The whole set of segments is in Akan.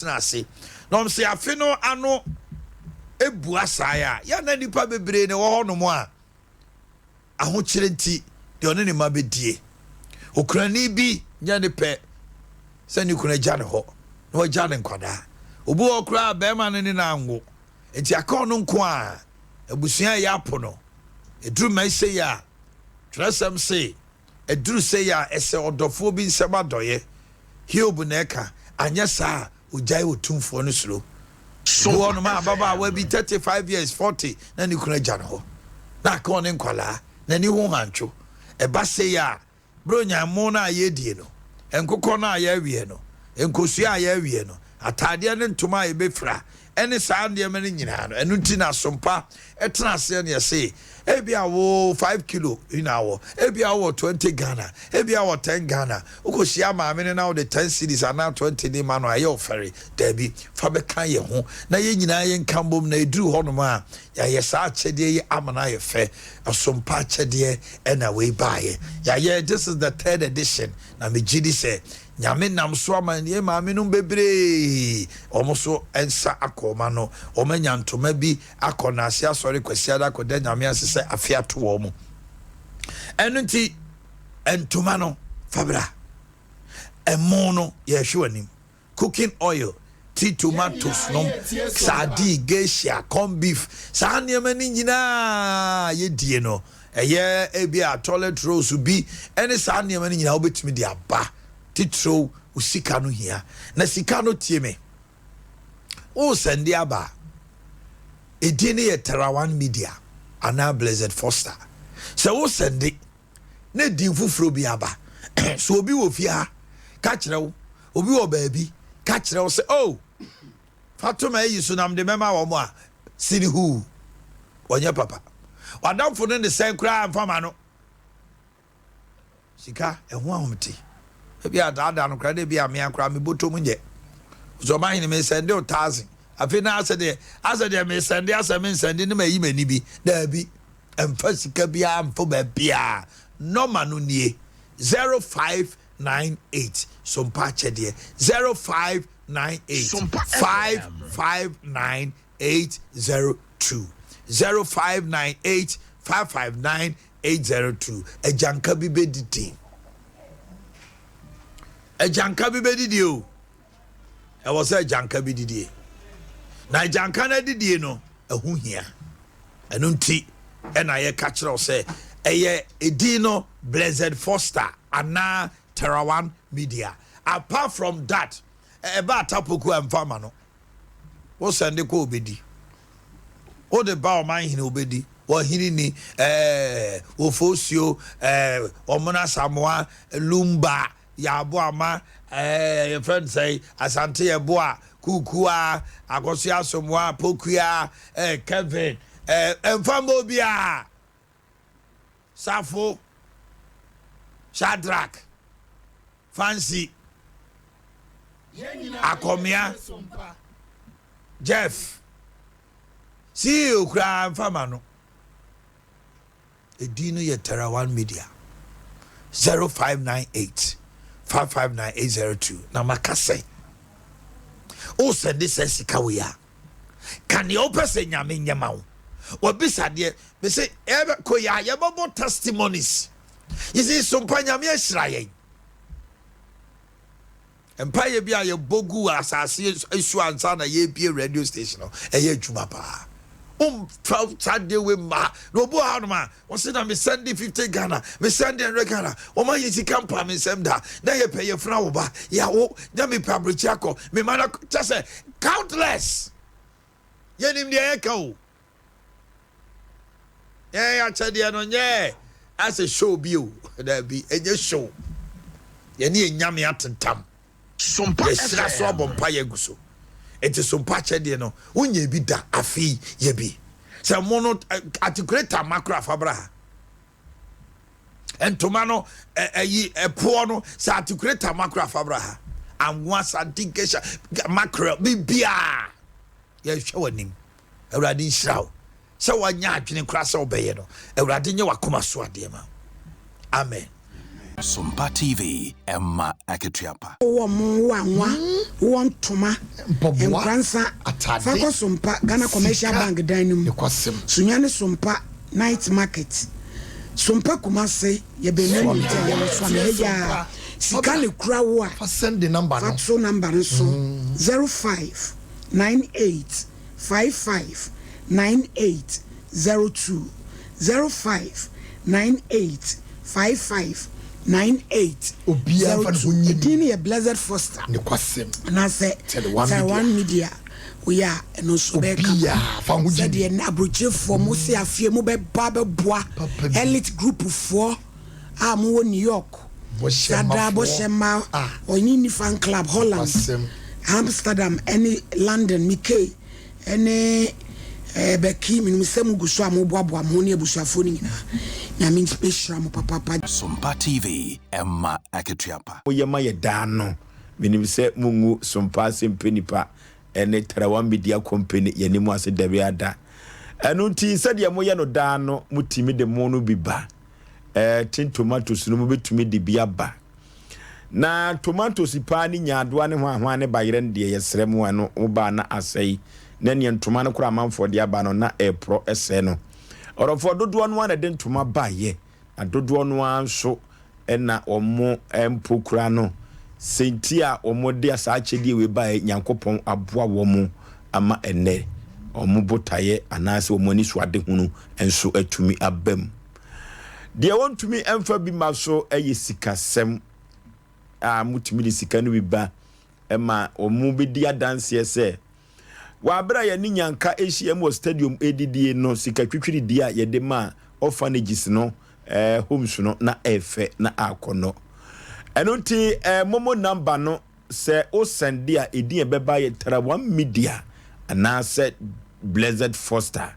nase no mse afi no ano ebua saaya ya na nipa bebre ne wo hono mo a ahokyere nti de one ne ma bedie okrani bi nya ne pe se ni kuna gya ne ho no gya ne nkwada obu okra be ma ne na anwo enti aka no nko a abusua ya apo no eduru mai se ya trasam se eduru se ya ese odofo bi nsem adoye hiobu na eka anya saa ujai otumfo no suro so ono ma baba we be 35 years 40 na ni kuna gya ne ho na aka on nkwala na ni ho hancho e ba se ya bronya mo na ye die no enkokọ na ya wie no enkosua ya wie no atade ne ntoma ye befra ene saa de me ne nyina no enu ti na sompa etena se ne se ebia wo 5 kilo inawo ebia wo 20 Ghana ebia wo 10 Ghana ukosia ma me ne na wo de 10 cedis ana 20 ni ma no aye ofere dabi fa be kan ye ho na ye nyina ye nkambom na eduru ho no ma ya ye saa chede ye amana ye fe asompa chede ena we baaye ya ye this is the 3rd edition na me gidi se nyame nam so amane ma me no bebre omoso ensa akoma no omanya ntoma bi akona ase asori kwasi ada koda nyame asese afia to wo mu enu nti entoma no fabra emo no ye hwewanim cooking oil tea tomatoes no sadi geisha corn beef sa niam ni nyina ye die no eye ebia toilet rolls bi ene sa niam ni nyina obetimi di aba titro usika no hia na sika no tie me o sende aba edine ye Terawan Media ana Blessed Foster se wo sende na din fufuro bi aba so obi wo fia ka kirewo obi wo baabi ka kirewo se oh fatuma yi so nam de mema wo mo a sini hu onye papa wadamfo ne de sen kra amfama no sika ehu ahomti ebi ada no kra de bi ame akra me botom nje so ma hin me sende 1000 afi na asede me sende aseme sende ne mayi mani bi da bi emfa sika bia amfo ba bia normal no nie 0598 sompa chede 0598 559802 0598 559802 ejanka bi bedidi ejanka bi bedidi o e was ejanka bi didi na ejanka na didi no ehu hia enu nti e na ye ka kire o se eye edino Blessed Foster ana Terawan Media. Apart from that eba tapoku amfama no wo sende ko obedi o de ba o man hini obedi wo hini ni wo fosio omona samoa lumba ya abo ama your friend say asante ye boa kukua akosia asomoa pokua Kevin emfamo bia Safo Shadrach Fancy Akomia Jeff see you cry fama no edino ye Terawan Media 0598 559802 na makase o send this sika we ya kan you pese nyame nyama wo obisa de be say ebe ko ya ye bobo testimonies you see sompa nyame ahiraye empire bia ye bogu asase esu ansa na ye bie radio station no eye adwuma pa Saturday we ma no bo ha no ma o se na me send 50 Ghana me send 100 Ghana o ma yiti kampa me sem da na ye pay ye fra wo ba ya wo na me pabrichi akọ me mana just say countless ye nim de ye ka o ya chede no nye as a show bi o da bi enye show ye ne enyame atentam sompa esra so abompa ye guso enti sompa chede no unye bi da afi ye bi se mono articulator macro fabra entoma no eyi epo no se articulator macro fabra anwa santikesha macro bibia ye hwewanim awrade nhyiraw se wanya adwene kra se obeye no awrade nye wakoma so ade ma amen. Sompa TV, Emma Aketiapa. One toma, Gransa, Fako Sompa, Ghana Commercial Bank Dynamo, Sunyane Sompa, Night Market, Sompa Kumase, Yebene, Yamaswameya, Sikani Krawa, send the number, Fatso number, so 05 98 55 9802 05 98 55 98 Obia Blessed Foster and I said one media we are no so be said the abroche for Musi afie mo be baba boa elite group of 4 mo New York Sada Boshema Onini fan club Holland Amsterdam any London Mickey any Becky minusem guso amoboabo amoni abusuafo ni na min special mo papa. Sompa TV Emma Aketiapa. Oyema ye dano minim se mungu Sompa sempenipa ene Tarawan Media Company ye nimu ase dawe ada enu nti sade moye no dano mutimi de mo no biba tin tomatoes no betumi de biaba na tomatoes pa ni nyadoa ne hwa ne bayere de yesrem anu uba na asai na ne ntoma no kura amanfo de aba no na epro ese no orofo dodo no na de ntoma baye na dodo no anso na omo empokura no senti a omo de asaachedi we baye nyankopon aboa wo mu ama enne omo botaye anase omo ni so ade hunu enso atumi abam de wontumi emfa bi maso sikasem a mutumi de sika no bi ba ema omo bi dia dance ese wabra ya ni nyanka ehiem stadium edidie no sika twitwiri dia ye de ma orphanages no homes no na efe na akono enunti momo number no se o send dia edin beba ye Tarawan Media anase Blessed Foster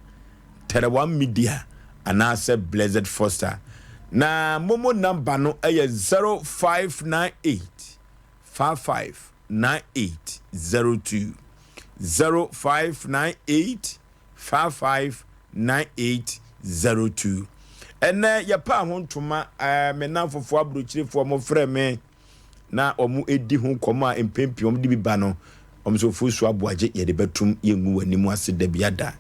Tarawan Media anase Blessed Foster na momo number no 0598 559802 0598 559802 ene ya pa hontoma me nanfofo abrochirefo mo freme na omu edi ho koma empempi om de biba no omsofo su aboaje ye de betum yengu wanimu ase da biada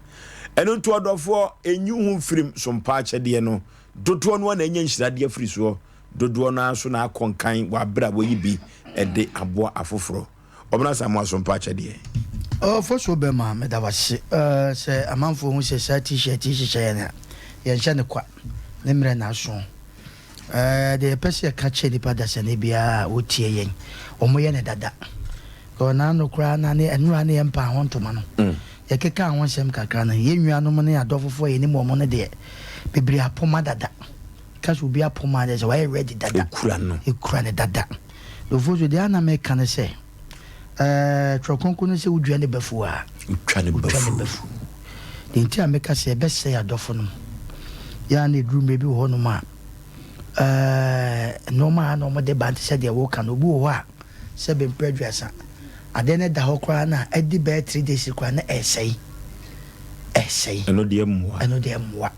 eno nto odofo enyu hu firim Sompa achede no dodo no na enya nhirade afiri so dodo no aso na akonkan wa bra wo yibi ede aboa afoforo obna samu Sompa achede first of all, me da was say amanfo hu say t-shirt na ye nche ne kwa ne mre na so the person catch the pada se ne bia otie yen omoye ne dada ko na no kra na ne enura ne empa ho ntoma no ye keka ho sem kakra na ye nnuanom ne adofofo ye ne mo ne de bibiri apoma dada kaso bi apoma de so why ready dada ekura ne dada do fozo de ana me kan se trokonko no se udua ne bafu a utwa ne bafu de nti a meka se be se adofo no ya ne drum be bi ho no ma no ma no mo de bant se de wo kan obu ho a se be mpredwasa ade ne da ho kwa na edi be 3 days kwa na esei eno de mwa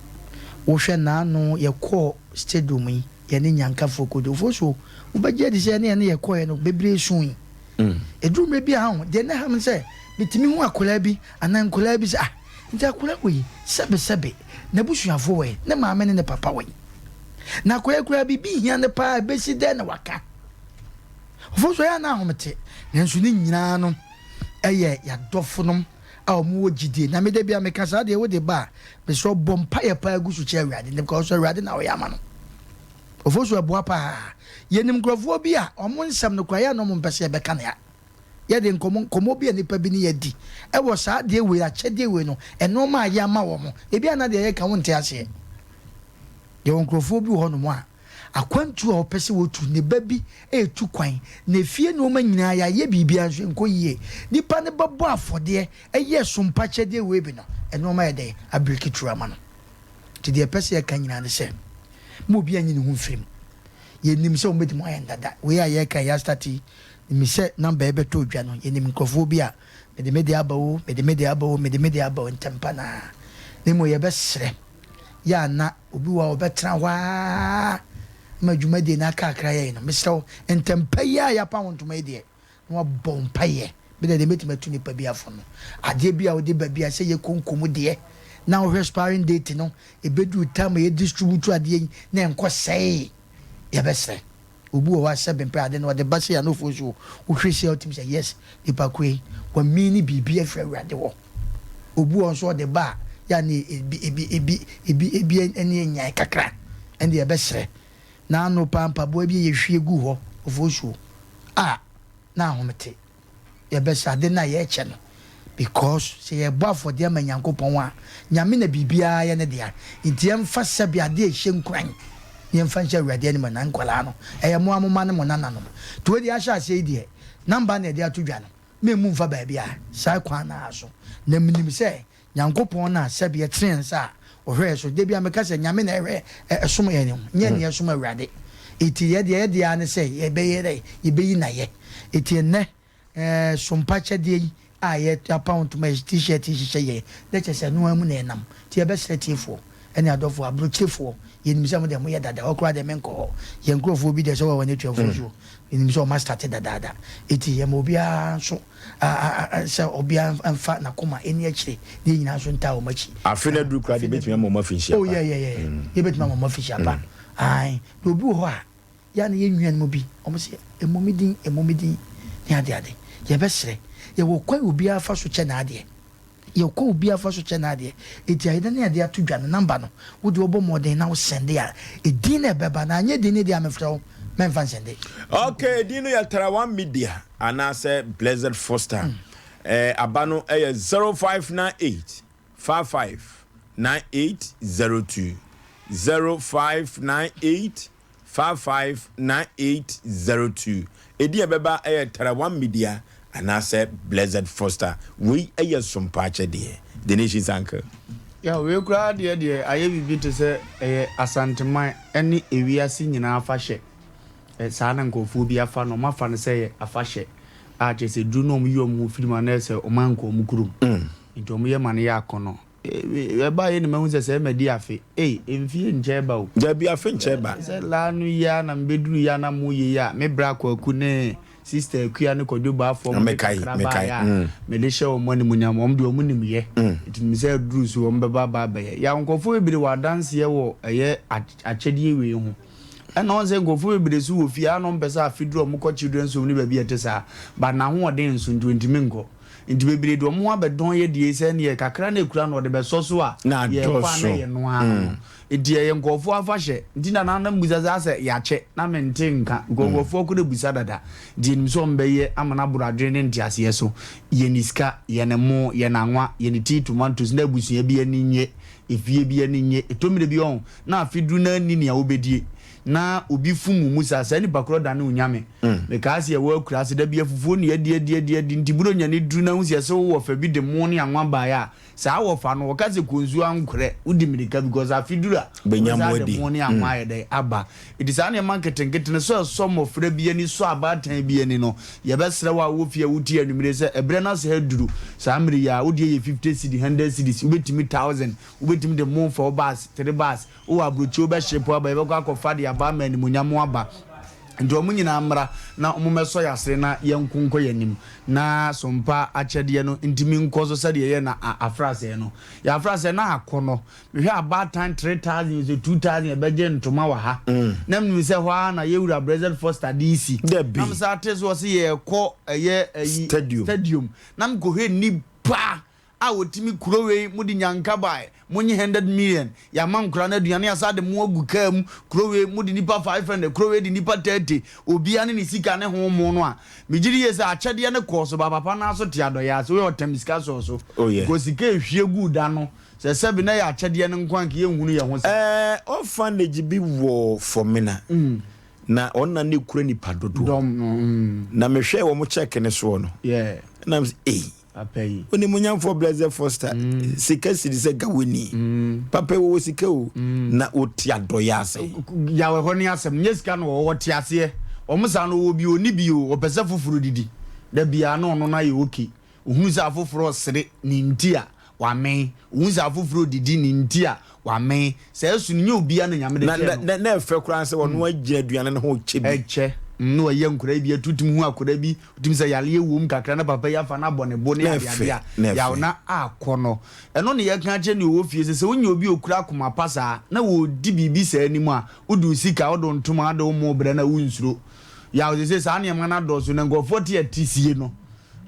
wo hwe na no ye ko stadium yi ye ne nyanka fokodo foso wo ba je de se ne ye ko ye no bebre sun edrum be a ho de na ham se bitimi hu akola bi anan kola bi se nti akola we sebe na busuafo we na maame ne papa we na kola bi hia ne pa be si de na waka foso ya na ahomte nanso ni nyina no eye ya dofonom a omo wogide na me de bia me kasa de wo de ba be so bompa ya pa agusu che awade ne because awade na wo ya ma no ofoso aboa pa yenim grofo bi a omo nsam no kwa ya no mo mpese be kana ya ye de nkomo bi anipa bi ni yadi e wo sa de we a che de we no eno ma ya ma wo mo e bi ana de ye ka wonte ase ye grofo bi ho no mo a akwantu a opese wotu ne babi etu kwan na fie no ma nyina ya ye bibia nso nkoyie nipa ne babo afode eye Sompa chede we bi no eno ma ye de abiriki ama no ti de pese ye kan nyina ne se mo bi anyi ne hu firim ye nim se o medi mo ayendada we ya ye kan ya stati mi se number ebe to dwa no ye nim nkofo bi a mede abawo ntempa na ne mo ye be sere ya na obi wa obetra wa ma dwuma de na kakra ye no mesrew entempa ya ya pa wontoma de no bompa ye be de metima tu nipa bi afo no ade bi a wo de ba bi a se ye konkomu de na wo expiring date no e bedu time ye distribute ade na enko sei ya besre obu wa se bempa ade no de ba se ya no fo so wo hwese ultim say yes nipa kwe wa mini bibi afra ade wo obu on so de ba ya ni ebi eni nyai kakra ende ya besre na no pampa bo bi ye hwie gu ho ofo so na homete ya besre de na ye che no because say ye bo for de manyankopon a nyame na bibia ye ne dia ntiem fa sabi ade e hye nkran ye mfa nche awade ni manan kwala no eye mo amoma ne mo nananom to di asha sei de number na de atodwa no me mu mfa ba bia sai kwan na aso na minim say nyankopon na sabi ye trensa ohwe so de bia meka say nyame na ehwe esom ye ne nye ne esom awade eti ye de ane say ye be yi na ye eti ne sompa chede aye account my t-shirt ye let us no amu na enam ti e be setifo ene adofo abrochefo ye nimisa mo de mo ye dada okra de menko ye nkrofo bi de so wa ne tuafo so ye nimisa ma start dada eti ye mo bia so se obia amfa na koma eni akire de nyina so nta o machi afena dru kra de betimi mo mafinshi apa oh yeah ye betimi mo mafinshi apa ai do bu ho a ya na ye nwan mo bi o mo se emomidin ni ade ye be sere ye wo kwa obi afa so che na ade ye kwa obi afa so che na ade eti ayida na ade atodwa no number no wo de obo modern na wo send ya edin na beba na anye din de amefra wo men fan send okay dino ya tara1 media anase Blessed Foster abano 0598 55 9802 0598 55 9802 edi ebeba tara1 media anase Blessed Foster we Sompa de the nation's anchor ya we kura de aye bibi to say asanteman ene ewiase nyina afahye saa na nkofo bi afa no mafa no say afahye a je se du no mu yom film na say o man ko mu kurum nto mu ye mane ya akono e ba ye ne mahu say medi afe emfie nche ba o da bi afe nche ba say la nu ya na mbeduru ya na mu ye ya me bra kwa ku ne sister kuya ne kodo ba fo mekai me de she o mani munyam om de o munim ye it me say dru so om be ba ye ya nkofo ebire wa dance ye wo eye achedie we hu and on say nkofo ebire su wo fia no mpesa afidru om ko children so ni ba bi etesa ba na ho odin so ntimi nko nti bebire do mo abedon ye die se ne kakra na ekura no de be so so a ye kwa na ye no a edie ye nkofo afahye nti na na mbuzaza ase ya che na mente nka nkofo ko de busa dada di nim so mbeye amana buradwe ne ntiase ye so ye niska ye ne mo ye na nwa ye ne tea tomatoes na busu ye bi ani nye efie bi ani nye etomire bi on na afidru na ani ne a obedie na obi fumu musa sa ni bakro da na unyame me ka se ye wo akura se da bi afufuo ne die ntiburo nya ne dru na hu se wo fa bi de mo ne anwa ba ya sa wo fa no wo ka se konzu ankure udi mirika because afidura benyamodi mo ne anwa ye de aba it is an marketing so mo fra bi ani so abatan bi ani no ye be sere wa wo fie wuti anumire se ebre na se haduru sa amiri ya odi ye 50 cedi 100 cedis ubetimi 1000 ubetimi de mo for bus 3 bus o abrochi o be shepo aba ye be kwa kofa de ba mani munyamo aba ndo mu nyina amra na omumeso yasre na yenkunko yanim na sompa achede no ntimi nkozo sade ye na afrase no ya afrase na akono hwe abatan 3000 2000 e beje ntoma wa ha na mni se hwa na yewura Blessed Foster DC na msa tezo se ye ko ye stadium na mko hwe ni pa a wotimi kurowe mudi nyanka bae monye 100 million ya mankura na aduane asade mo aguka mu kurowe mudi nipa 500 kurowe di nipa 30 obia ne ni sika ne ho mo no a mejiri yese achede ne koso ba papa na so tiado ya so we otamiska so go sika ehwie gu da no se sebi na ya achede ne nkwanke ye hunu ye ho se orphanage bi wo for mina na onna ne kura nipa dodo na mehwe wo mo check ne so no na apay oni munyam for Blessed Foster sika sidi se gawoni papa wo sika o na otiadoya ase ya we honi asem nyesika no wo tiase omusa no wo bi oni bi o opese fufuru didi da bia no no na ye oki ohunu sa fufuru sere ni ntia wame unza afufuro didi ni ntia wame se esu ni obia na nyame de na efe kura se wono agye aduane ne ho chebi eche no ye nkura bi atutum hu akura bi utim se yale ewom kakra na papa ya fa na bone bo ne abia ya na akono eno ne ye kan che ne wo fie se wonya obi okura akoma pasa na wo di bibi sa animu a udu sika odo ntuma ado mo bre na wunsuro ya wo se sa na na do so na ngofo te atisie no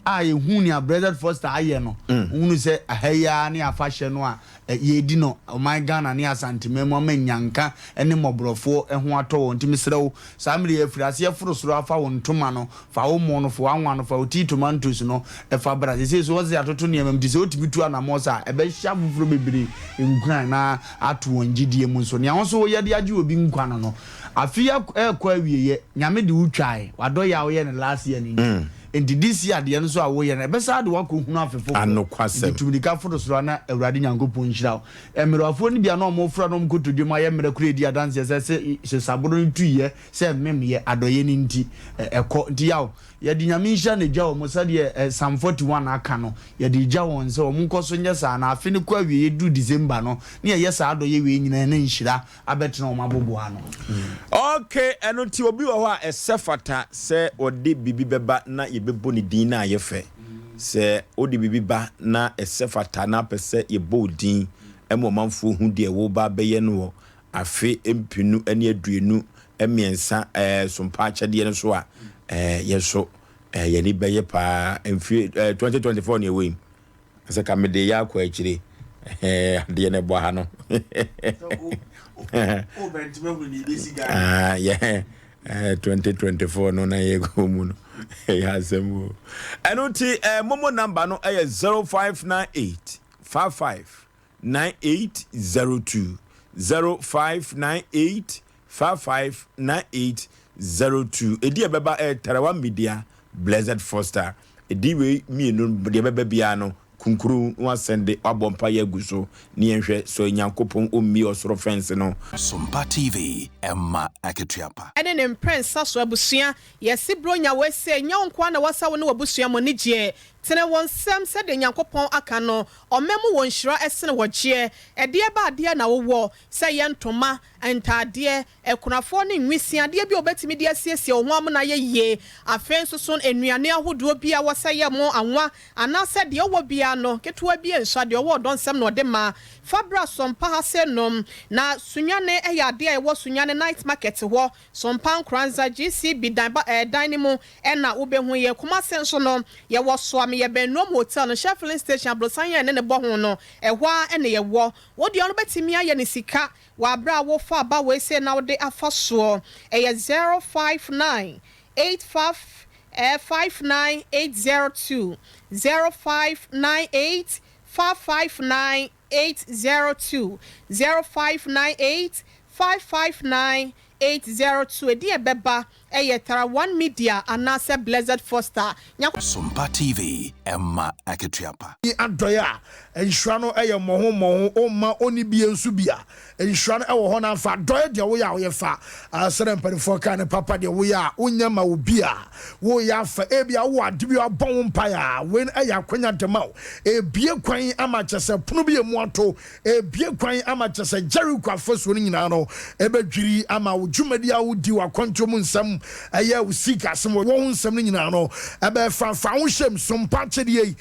hu ni a brother Foster aye no hunu se ahaya ne afahye no a ye di no o my Ghana ne asantemem o manyanka ene mobrofo ho ato ntimi serew samre afirase afurosoro afa wo ntoma no fa wo mo no fo anwa no fa oti tomatoes no e fa bra se so ze atoto ne amam di se otimi tu anamosa e be hya fufuro bebre nkran na ato wongidie mu so ne awon so ye de age obi nkwan no afia kwa wieye nyame de utwae wado ya wo ye ne last year ni enti this year de no so awo ye na be sa de wakohunu afefo anokwasem tumidika fodo so na awurade nyankopon nhira emerafo ni bia na omo fura no mkotodwuma ye mere kure di adanse se saboro ntuye se memye adoye ni nti eko nti yawo ye di nyame nhira na gya omo sa de Psalm 41 aka no ye di gya won se omo nkoso nya sa na afi ne kwa wie du December no ne ye sa adoye we nyina na nhira abetena omo abobo ano okay eno ti obi wo ho a esefata se ode bibi beba na yebebo ni din na yefe se odi bibi ba na esefata na pese ye bodin emo manfo hu de wo ba beye no afi empinu ene aduenu emiensa sompa achede no so a yeso ye ni beye pa emfi 2024 ne we se ka me de ya kwa akire de ne bo ha no o bentime hu ni besiga yeah 2024 no na ye go mu no ya semu enoti momo number no 0598 55 9802 0598 55 9802 edi ebeba Tarawa Media Blessed Foster edi we mi no de beba bia no kunkuru wa sende abompa ya guso ni enhwe so nyankopon ommi osoro fence no Sompa TV Emma Aketiapa ene ne prince aso abusua yesi bronya wese nyankwa na wasa wo ne wabusua mo nigye tene wonsem se de nyankopon aka no omemu won hira esene wogye ede ba ade na wo se ye ntoma entade ekunafo ne nwisia de bi obetimi de asiesie wo ho na ye afen soso enuane ahodo bia wasa ye mo anwa anase de wo bia no ketua bia nso de wo donsem no de ma fabra sompa hasenom na sunyane eyade e wo sunyane night market ho sompa nkranza GCB dynamo na obehu ye kuma senso no ye wo so ye Benrom Hotel no Sheffield Station Brosanya ne bo ho no ehwa ene ye wo wodi ono betimi aye ne sika wa bra wo fa ba we se na wode afa so eye 059 85 59802 0598 559 802 0598 559 802 edi ebeba Tarawa Media anase Blessed Foster Sompa TV Emma Aketiapa adoya enhwa no moho o ma oni bie nsu bia enhwa no ho na fa doya de wo ya wo ye fa asere mpanifo ka ne papa de wo ya onya ma obi a wo ya fa ebia wo ade bi abon mpa ya wen kwanya dema ebie kwan ama chese punu bi emu ato ebie kwan ama chese Jericho afoso ni nyina no ebedwiri ama wo dwumadi a wo di wa kwantom nsam aya wo sika sem wo nsam ni nyina no ebe fa wo hyem sompa chedie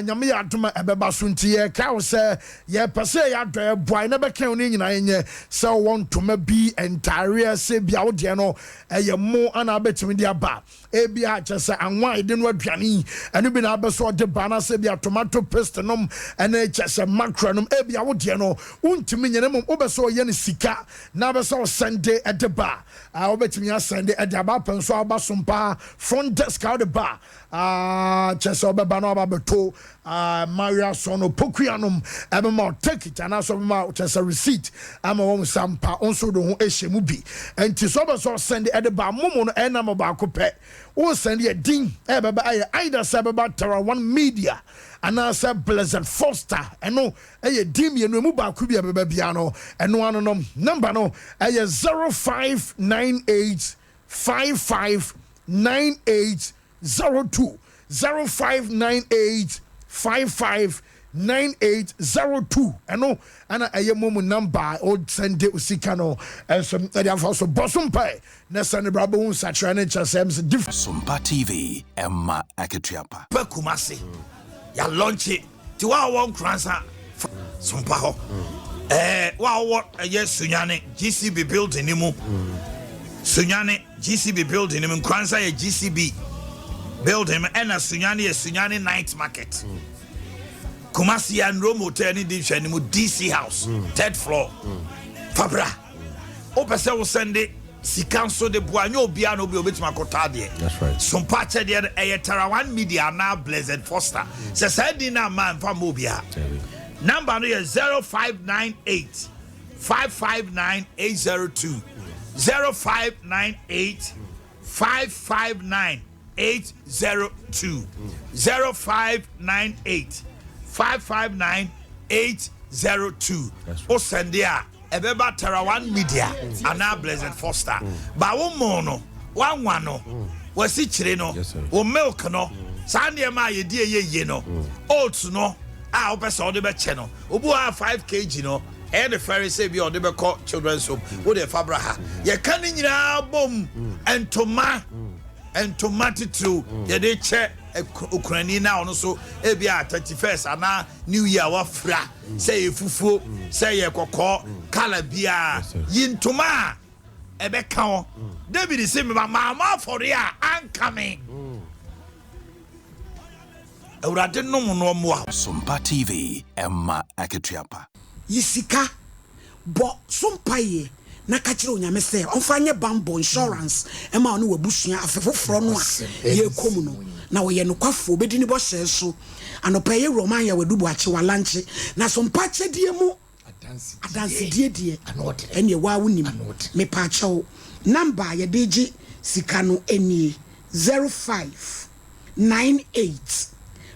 nyame ya adoma ebeba so ntie ka wo se ye pese ya do boy na be kan ni nyina yenye se won toma bi entire se bia wo de no eye mo ana betimi de aba ebia chese anwa ide no aduane enu bi na abeso de bana se bia tomato paste nom ene chese macro nom ebia wo de no untimi nyene mom obeso ye ne sika na abeso sende edeba obetimi asende edaba penso aba sompa front desk out the bar chese obeba no aba beto Maria sono pokuanum ebe ma take it and also ma chese receipt ama won sampa onso do ho ehemu bi enti so obeso sende edeba momo no enam ba akopɛ o send ye ding ebeba aye either sababa Tarawa Media and answer Blessed Foster eno aye dim ye no mu ba ku bia beba bia no eno ano no number no aye 0598 559802 0598 55 9802 ɛno ana ɛyɛ momu number o send it usika no ɛnso ɛde afa so bosom pay na send brabo hu satra ne kyerɛsɛm se different Sompa TV Emma Aketiapa Kumasi ya launch it ti wa won kransa Sompa ho wa yes Sunyane GCB building ni mu Sunyane GCB building ni mu kransa ye GCB building and Sunyane night market Kumasi and Rome Hotel ni division ni mu DC house 3rd floor Fabra opese wo sende sikanso de boanyo obia no obi obetima kota de that's right Sompa che de Tarawan Media na Blessed Foster se said na man fa mobia number no is 0598 559 802 0598 559 802 0598 559 802 o send there ebeba Tarawan Media ana Blessed Foster ba wo mo no wanwa no wasi kire no wo milk no sande ma ye die ye no oats no a opese o de be che no obu a 5 kg no and the Pharisee be on the call children's home wo de fabraha ye kan nyina bom and tomato too ye de che Ukraine na ono so e bia 31st ana new year wa fra say fufuo say ye kokko kala bia yintoma e be kan David say me mama for ya ankame Awurade no mo mo Sompa TV Emma Aketiapa Yisika bo sompaye na ka kire onyame se onfanye bambo insurance e ma ono wabusua afefoforo no a ye komu no na wo ye no kwafo obedi ni bo hye so anopaye roman ya wadubu ache walanche na Sompa chedie mu adanse die ene wa wonim me pa chew number ye deji sika no eni 0598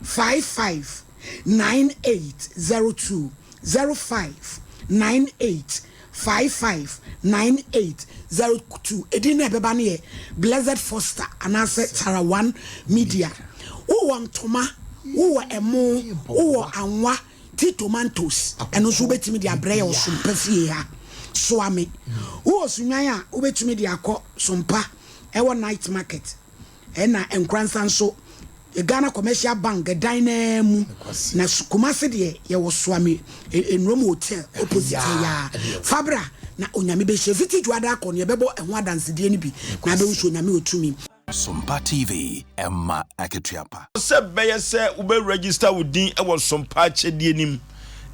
55 9802 0598 55 9802 edina beba ne Blessed Foster anase Tarawan Media wo ntoma wo emo wo anwa ti tomatoes eno so betimi dia breya wo Sompa fie ha so ame wo sunwan a wo betimi dia akọ Sompa ewo night market ena enkransa nso Ghana Commercial Bank Dynamo na Kumasi de ye wo soame Enrom Hotel opposite ya Fabra na onyame be shefiti dwada akọ ne bebo ehwo adanse de ni bi na be wo onyame otumi Sompa TV Emma Aketiapa se beye se ube register wudin e wo Sompa chedie nim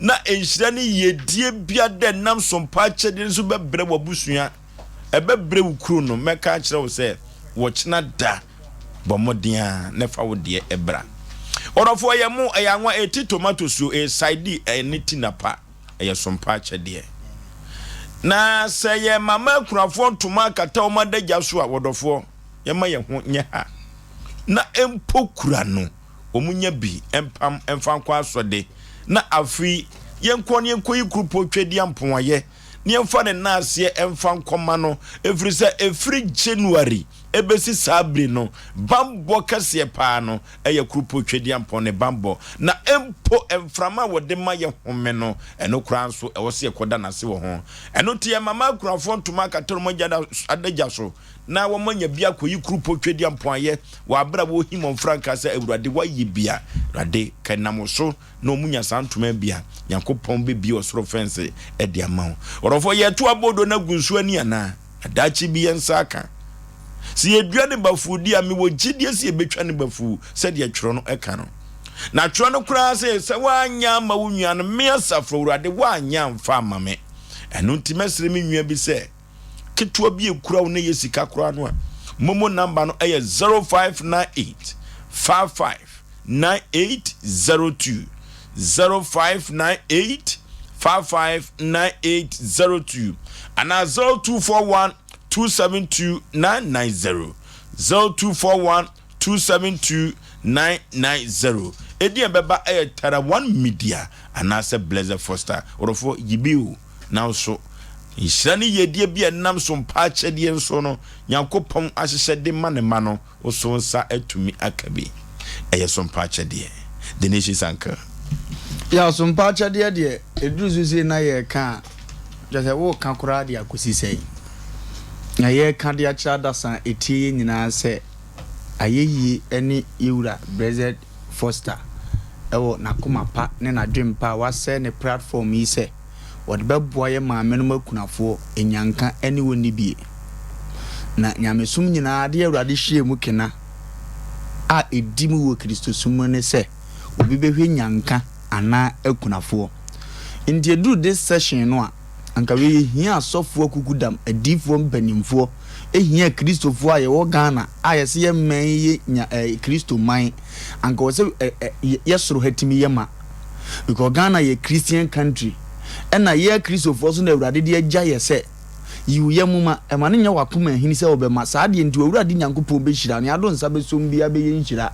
na enhyira ne yedie bia de nam Sompa chedie so bebre wabusua e bebre wukru no meka kire wo se wo china da bomodia nefa wo de ebra orofo ye mu eyanwa eti tomato so e side eni tinapa ye Sompa chedie na se ye mama kurafo ntoma kata o madagya so a wodofo ye ma ye ho nye ha na empokura no omunya bi empam emfankwa asode na afri ye nkọ ne enkoyi grupo twedi ampoaye ne emfa ne naase emfankoma no every say every January ebesi sabre no bambo kase pa no eye grupo twedi ampon ne bambo na empo emframa wode ma ye home no eno kura nso ewo se ekoda na se wo ho eno tie mama kurafo ntoma katoro mo jada adagya so na wo manya bia koyi grupo twedi ampoaye wa abra wo himon franka se Awurade wa yibia Awurade kanamso na omunya santoma bia Yakopon be bi osoro fence e de ama orofo ye to abodo na gunsu ani ana adachi bi ensaka si edua ne bafudi a me wo gidie si ebetwa ne bafu se de tworo no eka no na tworo no kura se wanya ma wo nua no me asafro Awurade wanya mfa ma me eno ntimesere me nua bi se ketua bi ekura wo ne yesika kura no a momo number no eye 0598 55 9802 0598 559802 and 0241 272 990 0241 272 990 edi beba Tarawan Media and ase Blessed Foster orofo yibiu now so Ishani yedie bi enam Sompa chedie nso no Yakopon ahyehye de manema no oso nsa atumi akabi eye Sompa chedie the nation anchor ya Sompa chade de eduru so na ye ka just wo ka kura de akosi sei na ye ka de acha dasan etie nyina se ayeyi eni yura Blessed Foster ewo nakoma pa ne na dwempa wase ne platform yi se wode beboa ye maame no makunafo enyanka eni woni bie na nyamesum nyina de awurade hwie mu kena a edimu wo Kristo sum ne se obi behwe nyanka ana akunafo nti edu this session no a anka we hia asofo kukudam adifo mpanimfo ehia Kristofo a ye wo Ghana a ye se ye man ye Kristo man anka wo se yesoro hatimi ye ma because Ghana ye Christian country ena ye Kristofo so na awurade de agya ye se yiwu ye muma emane nya wakoma hini se obema saade nti awurade nyankopon be hira ne ado nsa be som bia be ye nhira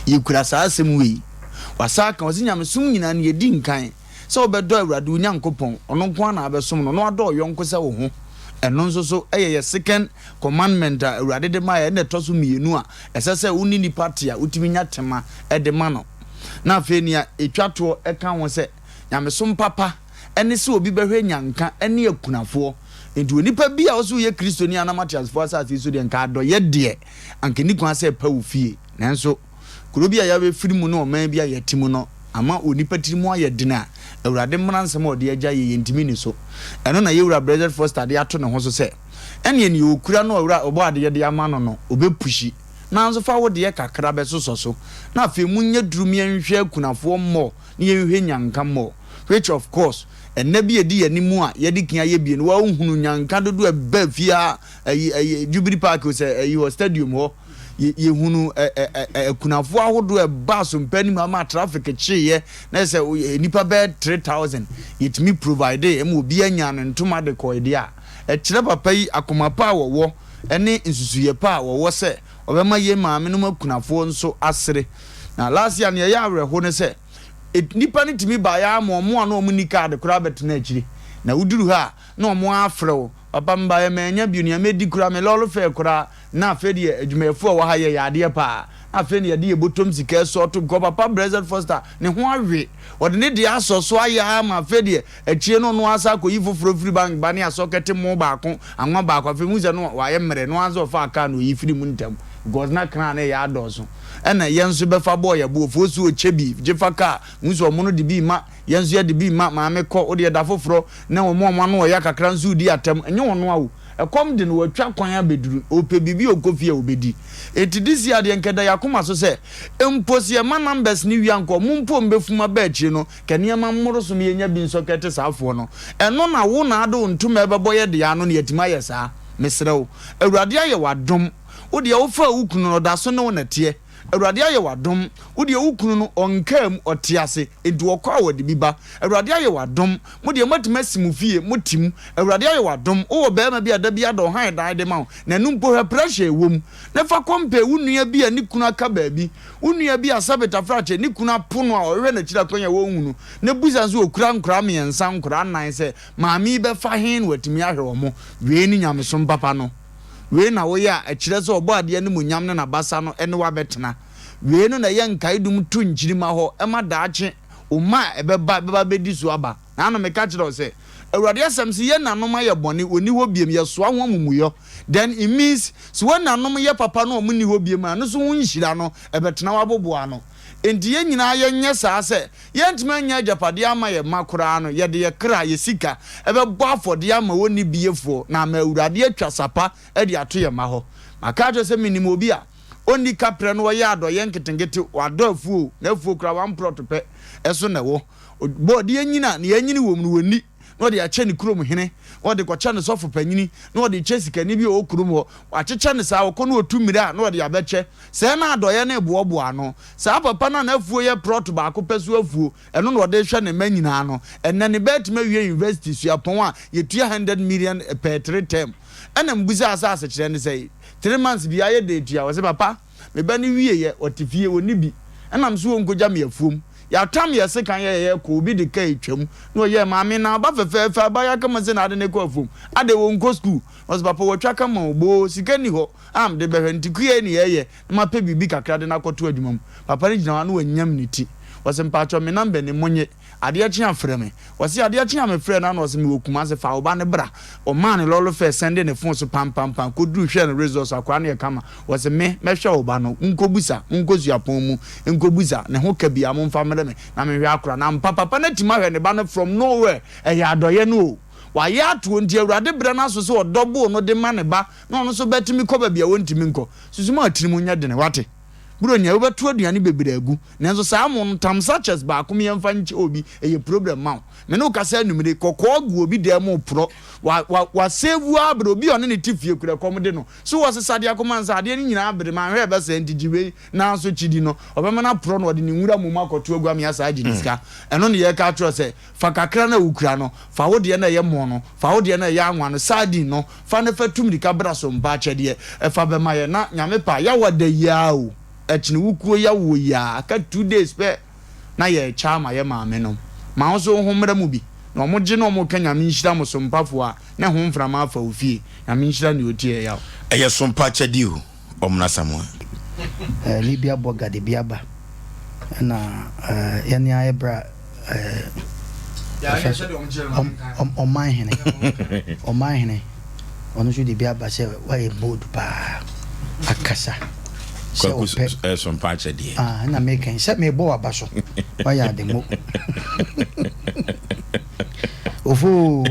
yekura saa asem wei wasaka wasi nyamesum nyina ne yedi nkan se obedo awurade nyankopon ono nko na abesom no no ado yonko se wo ho eno nso so ye second commandment a awurade de ma ye na toso mienu a esese uni ni party a utimi nya tema de ma no na afeni a etwato eka ho se nyamesum papa ene se obi behwe nyanka ene akunafo enti onipa bia wo so ye kristoni anamatiasfo asase so de nka ado ye de anke ni kwa se pa wo fie nanso kuro bia ya be firi mu no oman bia yetimu no ama onipa tirimu ayedina awurade mmransem ode agya ye ntimi ni so eno na yewura Blessed Foster de ato ne ho so se ene ni okura no awura obo ade de ama no obepushi nanso fa wo de kakra be so na afi munye durumi enhwe akunafo mo ne yehwe nyanka mo which of course enabi edi animu a yedi kian ye bie no wa hunu nyanka dodo eba fia Jubilee Park o se stadium ho ye hunu kunafo ahodo eba so mpani ma traffic chiye na se nipa be 3000 yetimi provide em obi anya no ntoma de koide a kire papa yi akomapa wo ene nsusuye pa wo se obema ye maame no makunafo nso asere na last year ne ya awreho ne se nipa ni timi ba ya mo na omu card kura betena akiri na uduru ha na omu afrew papa mba ya menya biunia medi kura me lolo fe kura na afedi adwumefo wa ha ye yade pa afeni yade ye botom sika so to go papa Blessed Foster ne ho awe wode ne dia asoso aya ma afedi akiri no asa ko yifoforo free bank ba ne asokete mo baako anwa baako afemu ze no wa ye mere no azo fa aka no yifiri mu ntam because na kana ne ya adoso ena yenso befa boy ya bo fosu ochebi jefaka nso omo no de bi ma yenso ya de bi ma maame ko ode da foforo na omo no ya kakra nso di atam enye wono awu ekom de no watwa kwan abeduru ope bibi okofie obedi etidisi ade nkeda yakoma so se emposie ma numbers ni wianko mumpo mbefuma ba akiri no kene ma mmoro so me yenya bi nso kete saafo no eno na wo na ado ntuma ebeboye de ya no ne yatima yesa mesrew awurade aye wadom ode ofa ukunu no da so no na tie awurade aye wadom wode ukunu no onkam otiase edu okwa wode biba awurade aye wadom mode matimasimu fie motim awurade aye wadom wo be ma bia da bia do han dan de ma na numpo ha pressure ewom na fa kompe wunua bia ni kunu aka baabi wunua bia sabeta frache ni kunu pono a ohwe na kira kwanya wo hunu na buza nso okura nkura miensa nkura nan se maami be fa hin watimi ahwe omo we ni nyamesom papa no we na wo ya akire so obo ade ne munyam ne na basa no ene wa betena we no na ye nkai dum tu njirima ho ema daache uma ebeba bedi so aba na no me ka kire o se awurade asem se ye nanom aye bone oni ho biem ye so ahwo mumuyo then it means so when nanom ye papa no omuni ho biem no so ho nhira no ebetena waboboa no enti ye nyina ye nye saa se ye ntima nya japade ama ye makora no ye de ye kra ye sika ebebo afode ama woni biefo na ma awurade atwa sapa e de ato ye ma ho maka jo se minimo obi a oni kapre no ye ado ye nketengete wado afuo na afuo kra wan plot pe eso na wo bo de nyina na ye nyini wom no woni no de ache ne krom hene o de kwacha ne sofo panyini no de che sika ni bi o krom ho acheche ne sa wo no otumira no de abeche se na adoye na ebobo ano sa papa na na afuo ye plot ba ko pesu afuo eno no de hwe ne manyina no enne ne betma wie university su apon a ye 200 million per 3 term ena mbuza asase kire ne sei 3 months bi aye de tua wo se papa me ba ne wie ye otifie woni bi ena mso wo nkoja me afuom ya tam ye se kan ye ko bi de kai twam no ye maame na ba fefe ba ya kama se na ade ne ko afum ade wo nko school was papa wo twa kama ogbo sika ni ho am de be hwenti kue ni ye ma pe bibi kakra de na koto adwumam papa ni gina no wanyam ni ti was mpacho me number ne monye ade achi afre me was ade achi am frɛ na was me okuma se fa oba ne bra o man lolo first send ne phone so pam kodru hwe ne results akwa ne kama was me hwe oba no nkobusa nkosuapon mu nkobusa ne ho ka bia mo mfa mere me na me hwe akora na papa na tima hwe ne ba no from nowhere ya adoye no wa ya to nti awurade bre na so se odobo no de ma ne ba na ono so betimi ko ba bia wontimi nko susuma atirimu nya de ne wate bro nya obeto aduane bebre agu nenso saa mo tam suches ba akom yemfa nche obi eye problem ma me no kasa anumire kokko gu obi de mo pro wa save abro obi one ne tifie kura kom de no so wo sesade akomansa ade ni nyina abre ma hwe be se ntijiwe na so chidi no obema na pro no de ni nwura mu makoto agu am ya sa aginiska eno ne ye ka tro se fa kakra na ukura no fa wo de na ye mo no fa wo de na ye anwa no sadi no fa ne fatum di kabra so mba chede e fa be ma ye na nyame pa ya wada ya o echini wukuo ya wo ya aka 2 days pe na ye chama ye maame no ma so homra mu bi na mo gye no mo kanya mi nhira mo sompafo a na ho mframa afa ofie na mi nhira ne otie ya eye sompa chadi o omna samoa libia boga de biaba na yani ayebra o man hene onu so de biaba se wa e bold pa akasa kwaku sompa chadi na me kan se me bo abaso wa ya de mo Ofu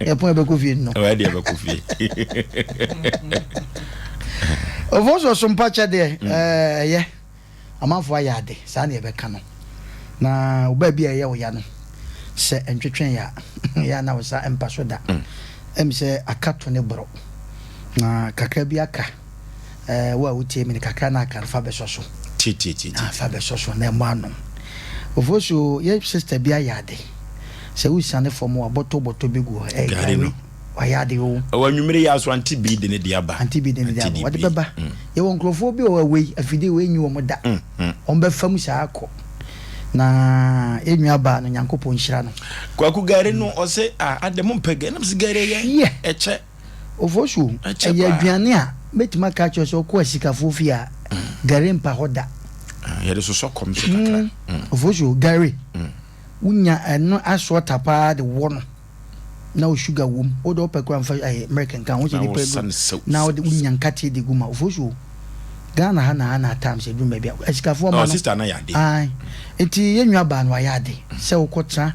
e pon be kofie no wa de be kofie Ofu so sompa chade ye amanfo ya de sa na e be ka no na oba bia ye wo ya no se entwetwen ya na wo sa empaso da em se akato ne bro na kakra bi aka wa wutie mi kakra na aka fa be soso ti fa be soso na mo ano Ofu so ye sister bia ya de se usane for mo boto begu gari no wa ya de o wanwumire ya so anti bi de ne dia ba anti bi de ne dia wa de beba ye won krofo bi o we afide we nyi o mo da on be fam sha akọ na enua ba no Nyankopon hira no kwaku gari no o se adem mpege na se gari ye eche Ofosu ye aduane a metima ka cho so ko asika fofi a gari mpa hoda ye de so kom so kakra Ofosu gari unya eno aso tapa de wono na o sugar wom o do pekwa mfa American kan wo je di pego na o de unya nkate de guma Ofosu Ghana hana time se du mebia asikafo ma no sister na yade ai enti yenwa ba no yade se wo kotra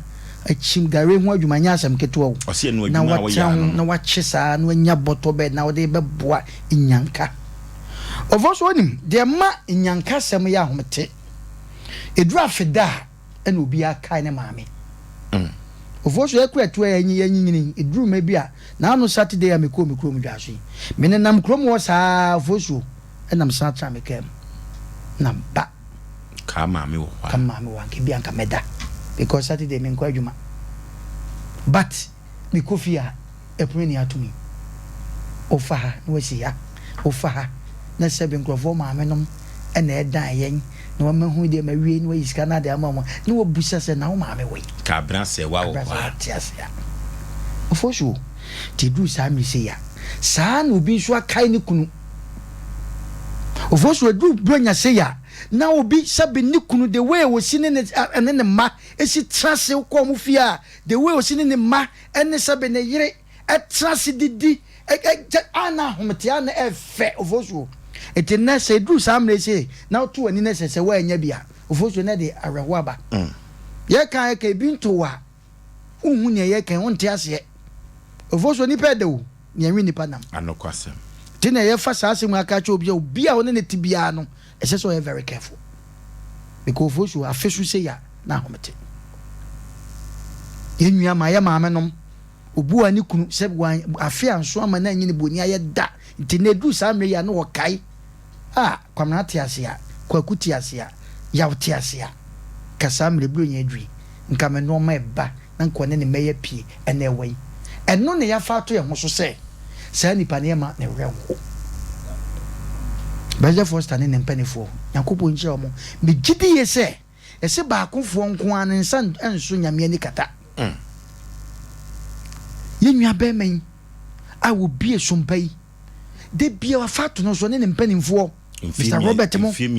achim gare ho adwuma nya asem keto wo o se no adwuma wo ya no na wa chisa na nya boto be na wo de beboa inyanka Ofosu onim de ma inyanka sem ya homete edura feda ena obi aka ne maame Ofosu ekwatu yanyi eduru ma bia na anu Saturday ya mekro mu dwaso me ne nam krom wo saa Ofosu enam sa tra me kem na ba ka maame wo wanke bia nka meda because Saturday me nkwa adwuma but me kofia epreni atumi ofa ha no wasi ya ofa ha na sebe nkrofo maame nom ena edan yen na wa mahu de ma wie ni wa iska na de ama mo ni wo busa se na wo maame we ka bra se wa wo kwa Ofosu ti du sa mi se ya sa na obi so akai ni kunu Ofosu du bronya se ya na obi sabe ni kunu the way wo sine ne ma esi trase ko mu fia the way wo sine ne ma ene sabe ne yire trase didi ana hometia na efe Ofosu etina se du samle se na to ani na se wa anya bia Ofosu na de areho aba ye kan ka binto wa unhu ne ye kan wonte ase Ofosu ni pedo ne anwi ni panam anokwasem tina ye fa saa semu aka cha obi a wona ne tibia no ese so you very careful because Ofosu afesu se ya na homete yenua ma ya maame nom obu ani kunu se afi anso ama na nyine boni aye da tina du saa mre ya no wokai kwamna tiase ya kwaku tiase ya yaw tiase ya kasa mre bro nya adwi nka me no ma eba na nkone ne meye pie ene ewai eno ne ya fa to ye ho so se sa nipa ne ma ne rewo Beje Foster ne mpanifo Yakobo nche omo me gidi yese ese ba akofo nko an nsan enso nyame ani kata yenua be men a wo bie sompai de bie wa fato no so ne mpanifo Mr. Robert mo fie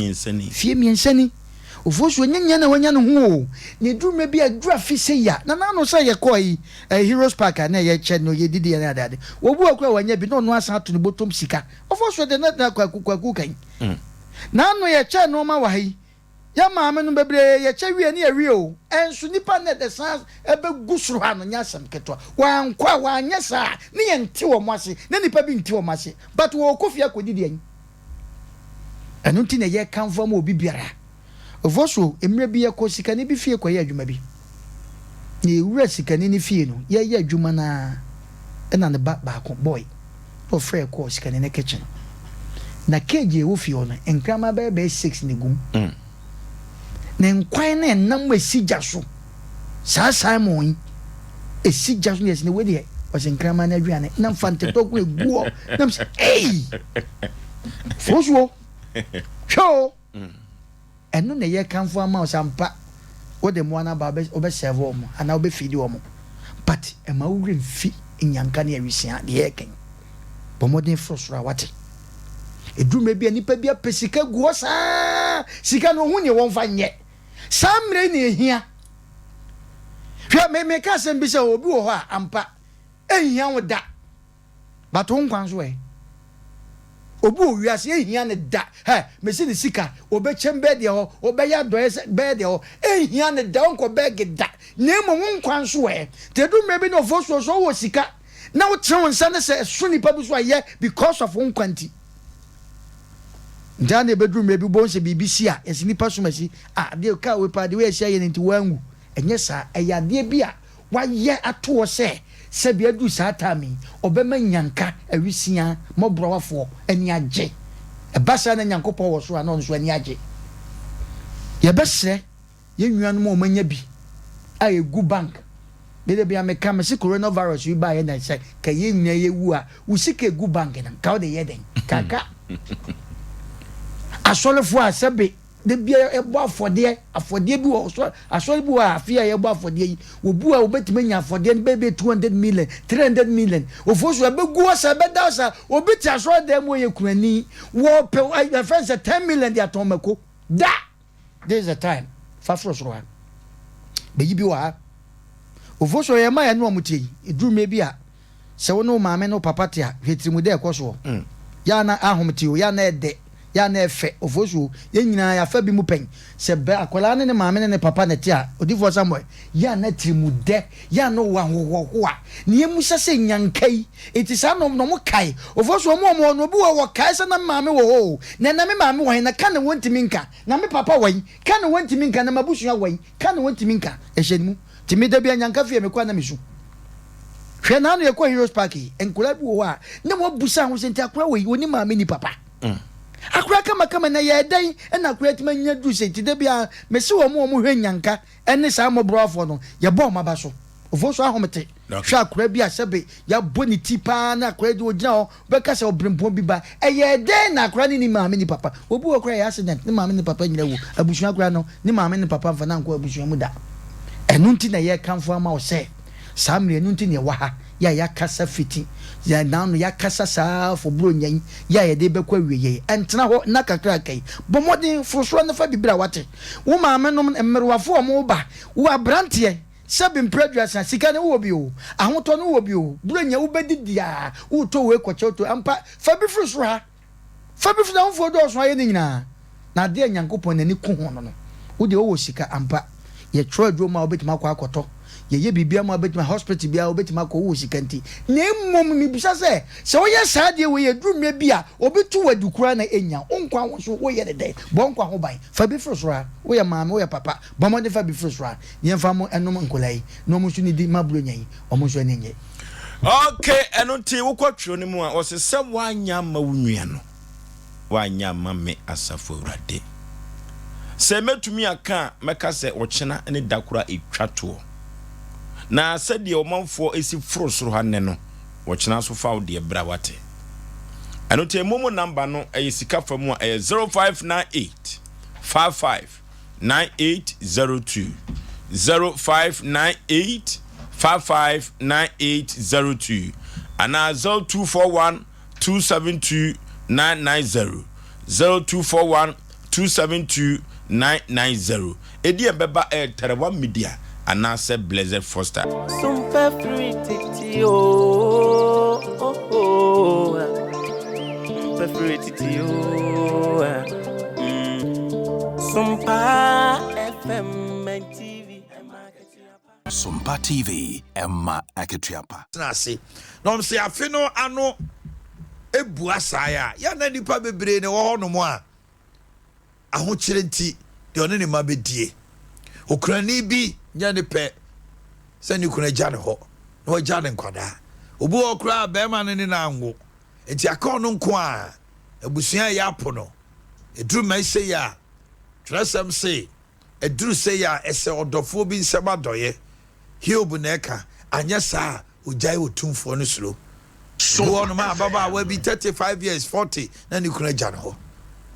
miensani ofosu nyanya na wanya no ho ne drum bi adura fi se ya na no say ye koi Heroes Park na ye che no ye didi na dade obu akura wanya bi no asa ato ne botom sika ofosu de na kwaku kan na no ye che no ma wa hi ya maame no bebre ye che wie ne ye wie o enso nipa na de san ebe gusuru ha no nya sam keto wa nkwa wa nya sa ne ye nti wo mo ase ne nipa bi nti wo mo ase but wo kofia kodidi an anu ti na ye kanfo ma obi biara ofoso emre bi ye ko sika ne bi fie ko ye adwuma bi ne ewura sika ne fie no ye adwuma na na ne ba ko boy o frɛ ko sika ne kitchen na keje wo fie no enkrama ba 6 ne gum na nkwan na nam esija so saa Simon esija so yes ne we de was enkrama na aduane na mfante to ko eguo na mse foso show eno na ye kanfo ama osampa wo de mo na ba obe serve omo ana obe feed omo but e ma wure mfi nyanka na awisia de ye ken bomodin frosra wate edume bia nipa bia pesika guo saa sika no hu ne won fa nye samre ne ehia hwa me ka sem bi se obi wo ho a ampa ehia wo da but won kwan so obi o wiase ehia ne da me se ne sika obechem be de ho obeya doye be de ho ehia ne da onko beg da nemo won kwan so te du me bi no fo so wo sika na wo tre won sane se so nipa bi so aye because of won kwanti ndane bedroom me bi bon se BBC a esi nipa so masi de ka we pa de we sia ye nti wangu enye sa eya de bi a wa ye ato se bi adu sa tami obema nyanka awisia mobrowafo ani age ebasa na nyankopɔ wo so ana nso ani age ye besre ye nnuanu mo manya bi a egu bank de bia me ka me se coronavirus wi ba ye na se ka ye nnua ye wu a usika egu bank na ka de ye den kaka asolefo a sebe de bia ebo afode bi wo so asole bi wa afia ye ebo afode yi obu a obetime nya afode ne bebe 200 million 300 million ofosu abegu osa beda osa obeti asole dem wo ye kurani wo pe your friends 10 million dia tomako da there is a time fafrosro ha be bi wa ofosu ye ma ya no omutie eduru me bi a se wo no maame no papa te a hwetirimu de ekoso ya na ahomtie o ya na ede ya na efe ofosu ye nyina ya fa bi mu pen se be akola ne maame ne papa ne tia odifo Samuel ya na trimude ya no wa ho a ne emu sese nyankai eti sa no mo kai ofosu mo no bi wo kai se na maame wo ho na me maame wo na ka ne wontimi nka na me papa wo ka ne wontimi nka na mabusua wo ka ne wontimi nka ehyenimu timi da bia nyanka fie me kwa na mesu hwe na no ye kwa Heroes Park enkola bi wo a na mo busa ho senti akwa wo oni maame ni papa akura kama na ye dan na akura tima nya du se ti de bia mesi wo mo hwe nyanka ene sa mo brofo no ye bo ma ba so ofo so ahomete hwe akura bi a sebe ya boni tipa na akura di ogina ho be ka se obrempo bi ba ye dan na akura ni maame ni papa obu akura ya accident ni maame ni papa nyina wu abusu akura no ni maame ni papa fa na nko abusu mu da enu nti na ye kanfo ama o se samre enu nti ne wa ha ya kasa fiti ya nanu ya kasa sa fo bro nyan ya de be kwa wiye entena ho na kakra kai bomodin frusro na fa bibira wate wo maame nom mmerwafo mo ba wo abrante sebi mpredwasa sika ne wo bi o ahoto no wo bi o bro nya wo bedidia wo to we kwache to ampa fa bi frusro ha fa bi frusro fo do so aye ni nyina na de nyankopon nani ku ho no wo de wo sika ampa ye trodwo ma obetima kwa akoto ye bibia ma betima hospital bia obetima ko wo sikanti na mmom mi bisa se wo ye saade we ye durumia bia obetu wadukura na enya onkwa wo so wo ye de bonkwa ho ban fa bi frosra wo ye maame wo ye papa bomode fa bi frosra ye fa mo enom nkolai no mo so ni di mabro nyan o mo so nenye okay enoti wo kwatro ni mu a o se wanya ma wo nwia no wanya ma me asafo urade se metumi aka meka se ochena ne dakura etwato na sɛdeɛ ɔmanfoɔ esi frosoro ha ne no wɔkyena so fa wo de bra wate ɛno te momo number no ɛyɛ sika fa mu a ɛyɛ 0598 55 9802 0598 55 9802 ana 0241 272 990 0241 272 990 edi embeba Terawan Media anase Blessed Foster. Sompa Christmas. Sompa FM and TV. Sompa TV Emma Aketiapa. Na se no se afi no ano ebu asaya ya na nipa bebre ne wo ho no mo a ahokyere nti de one ne ma bedie okrani bi nya ne pe se ni kuna gya ne ho na wa gya ne nkwada obu okra be ma ne na anwo enti akon no nko a abusua ya apo no eduru mai se ya trasam se eduru se ya ese odofo bi nsema doye hiobu na eka anya saa ujai otumfo no suro so no ma baba we be 35 years 40 na ni kuna gya ne ho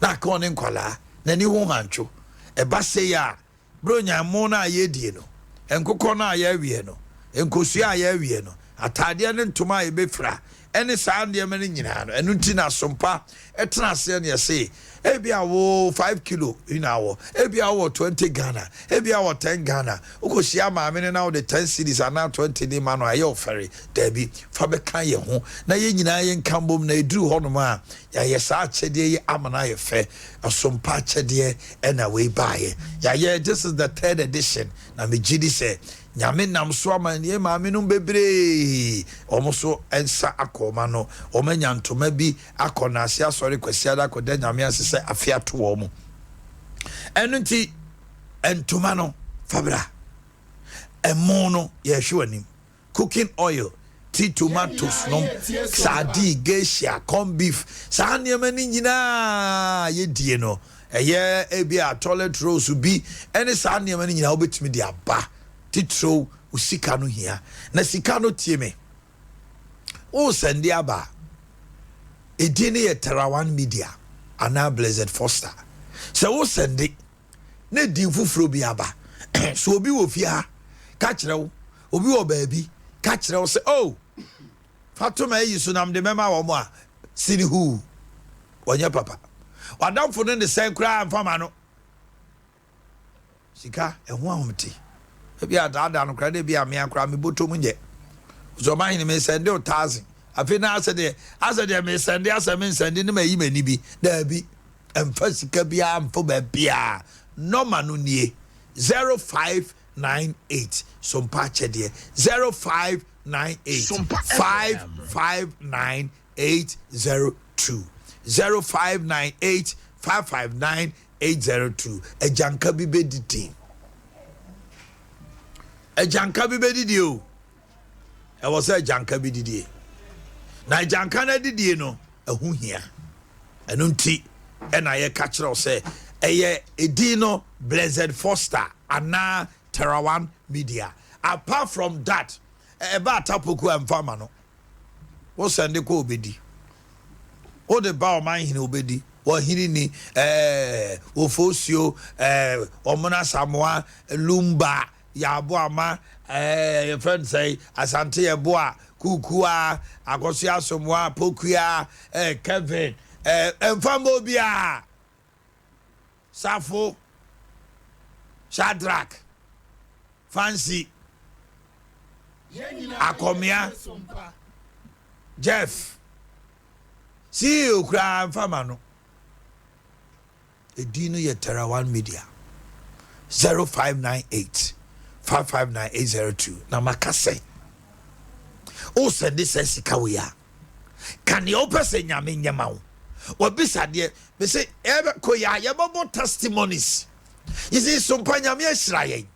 na akon ne nkwala na ni ho hancho e ba se ya bronya mo na ye die no enkokọ na ya wie no enkosua ya wie no atade ne ntoma ye befra ene saa de me nyina no enu nti na sompa etena ase ne yese ebia wo 5 kilo ina wo ebia wo 20 Ghana ebia wo 10 Ghana ukosia maame ne na wo de 10 cedis ana 20 ni ma no aye ofere dabi fa be kan ye ho na ye nyina ye nkambom na eduru ho no ma ya ye saa chede ye amana ye fe asompa chede ena we baaye ya ye this is the 3rd edition na me gidi say nyame nam so amane maame no bebre omoso ensa akoma no omanya ntoma bi akona ase asori kwasia da koda nyame asese afia to wo mu enu nti entoma no fabra emo no ye hwewanim cooking oil tea tomatoes no sadi geisha corn beef sa niam ni nyina ye die no eye ebi a toilet rolls bi ene sa niam ni nyina obetimi di aba titro usika no hia na sika no tie me o sende aba edine ye Terawan Media ana Blessed Foster se o sende na din fufuro bi aba so obi wo fia ka kire wo obi wo baabi ka kire wo se oh fatuma yi so nam de mema wo mo a sini hu wonya papa wadamfo ne de sen kra mfama no sika ehun ahomti ebi ada no kra de bi amia kra me botom nje so ma hin me send 1000 afi na ase de me send ase me send ne mayi mani bi da bi emfa sika bia amfo ba bia no manu nie 0598 sompa chede 0598 559802 0598 559802 ejanka bi bedidi ejanka bi bedidi o e wo say ejanka bi didie na ejanka na didie no ehu hia enu nti e na ye ka kire o say eye edi no Blessed Foster ana Terawan Media. Apart from that eba tapoku amfama no wo sende ko obedi o de ba o man hini obedi wo hini ni ofosio omona samoa lumba ya abo ama your friend say asante ebo a kukua akoso asomoa pokua Kevin emfamo bia Safo Shadrach Fancy Akomia Jeff see you cry mfama no edino ye Terawan Media 0598 559802 na makase o send this sika we ya kan ye opese nyame nyama wo obisa de me say ebe ko ya ye bobo testimonies you see sompa nyame ahiraye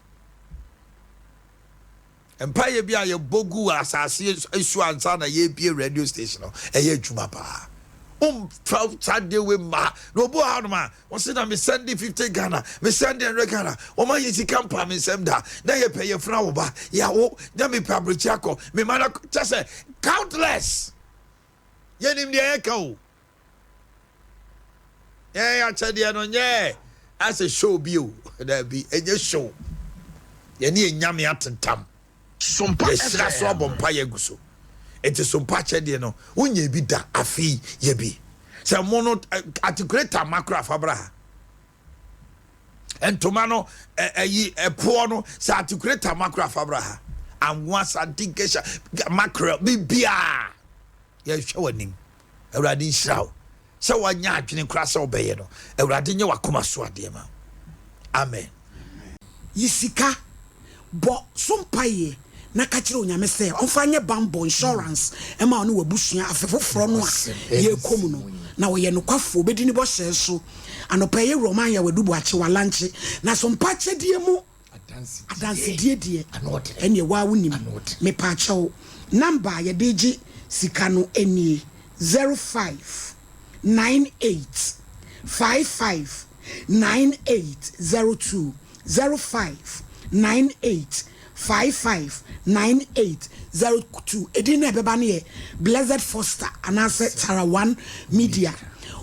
empire bia ye bogu asase esu ansa na ye bie radio station no eye adwuma pa Saturday we ma no bo ha no ma o say na me send 50 Ghana me send 100 Ghana o ma ye sika mpa me sem da na ye pay ye fra wo ba ya wo na me pabrichi akọ me mana just say countless ye nim de ye ka o ya chade no nye as a show bio that be a show ye ni enyame atentam sompa esra so abompa ye guso enti sompa chade no unya bi da afi ye bi se mono articulate macro afabra entoma no eyi epo no sa articulate macro fabraha anwa santikesha macro bibia ye hwe wanim awurade nhyiraw se wanya adwene kura se obeye no awurade nye wakoma so ade ma amen yisika bo sompaye na ka kire onyame se onfanye bambo insurance ema ono wabusua afefoforo no a ye komu no na wo ye no kwafo obedini bo hye so anopaye roman ya wadubu ache walanche na sompa chedie mu adansi die ene wa wonim me pa achew number ye deji sika no eni 0598559802 0598559802 edina beba ne Blessed Foster anase Tara One Media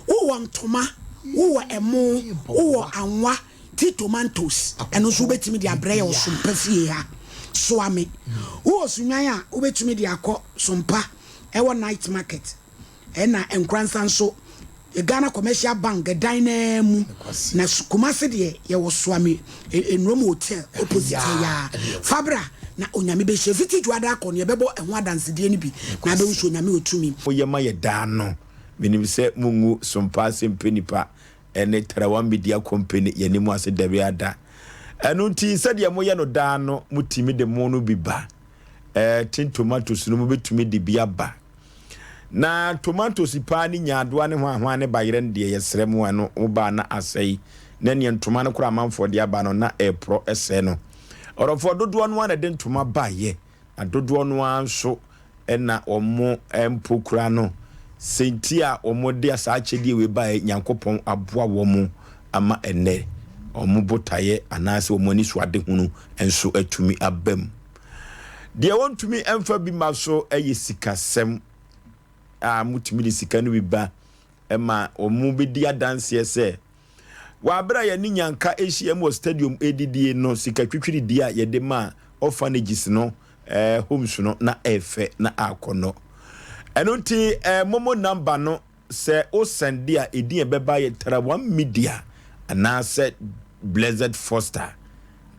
wo ntoma wo emo wo anwa ti tomatoes eno so betimi dia brɛ yo sompa fie ha so ame wo sunwan a wo betimi dia akɔ sompa ewo night market ena enkransan so Ghana Commercial Bank dine mu na Kumasi de ye wo so ame enrom hotel opposite ya Fabra na onyame be shefiti dwada akɔ ne bebo enho adansede ni bi na be nso onyame otumi oye ma ye da no menim se mungu sompa sempenipa ene Tara One Media Company yenimu ase dabi ada enu nti sede moye no da no mutimi de mo no biba tin tomatoes no mo betumi de bia ba na tomatoes pa ni nyadoa ne hwa ne bayere de yesrem ano oba na asai na ne ntoma no kura manfo de aba no na epro ese no orofo dodo no na de ntoma baye adodo no anso na omo empokura no sentia omode asa achedi we bae nyankopon aboa wo mu ama ene omo botaye anase omoni so ade hunu enso atumi abam de wontumi emfa bi maso sikasem mutumi de sika no biba ema omo bedi adanse ese wa abra ya ni nyanka ehia mo stadium edidie no sika twitwiri dia ye de ma orphanages no homes no na efe na akono enunti momo number no se o send a edin ebeba ye Tara One Media anase Blessed Foster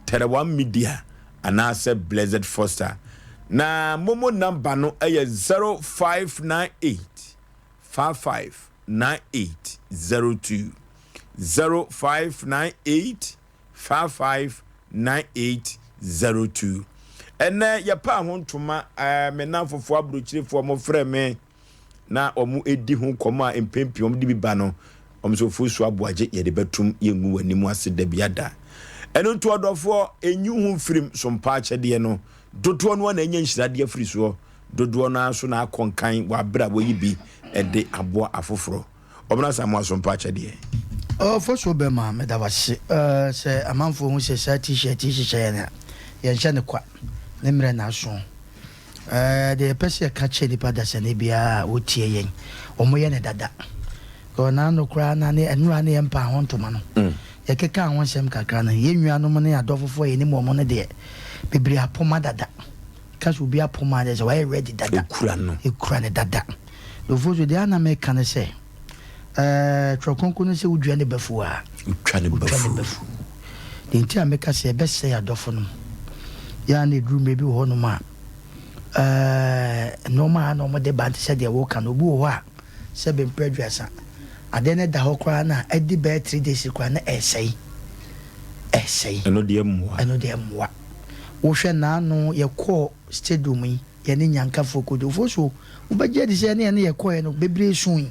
Tara One Media anase Blessed Foster na momo number no 0598 559802 0598 559802 ene ya pa hontoma menafofo abrochirefo mo freme na omu edi ho komo a empempiom de biba no omsofo su aboaje ye de betum yengu wanimu ase da biada eno nto odofo enyu hu firim sompa achede no dodo no na enya nhirade afiri so dodo no aso na akonkan wa bra wo yibi ede abo afoforo obna samu sompa achede for be ma me da wase se amanfo hu se t-shirt na ye nche ne kwa ne mre na so de pese ka che di pada se ne bia otie yen omoye ne dada ko na no kra na ne enura ne empa hontoma no ye keka awon sem kakra na ye nnuanom ne adofofo ye ne mo ne de bibiri apoma dada kaso bi apoma de so ready dada ekura ne dada do fozo de ana me kan se trokonko no se udua ne bafu a utwa ne bafu de ntia me ka se be se adofo no ya ne drum bi ho no ma normal no mo de bant se de wo kan obu ho a se be mpredwasa ade ne da ho kra na edi be 3 days kra na esei eno de amwa wo hwe na no ye ko stadium yi ye ne nyanka fokodo foso wo beje de se ne ye ko ye no bebre sun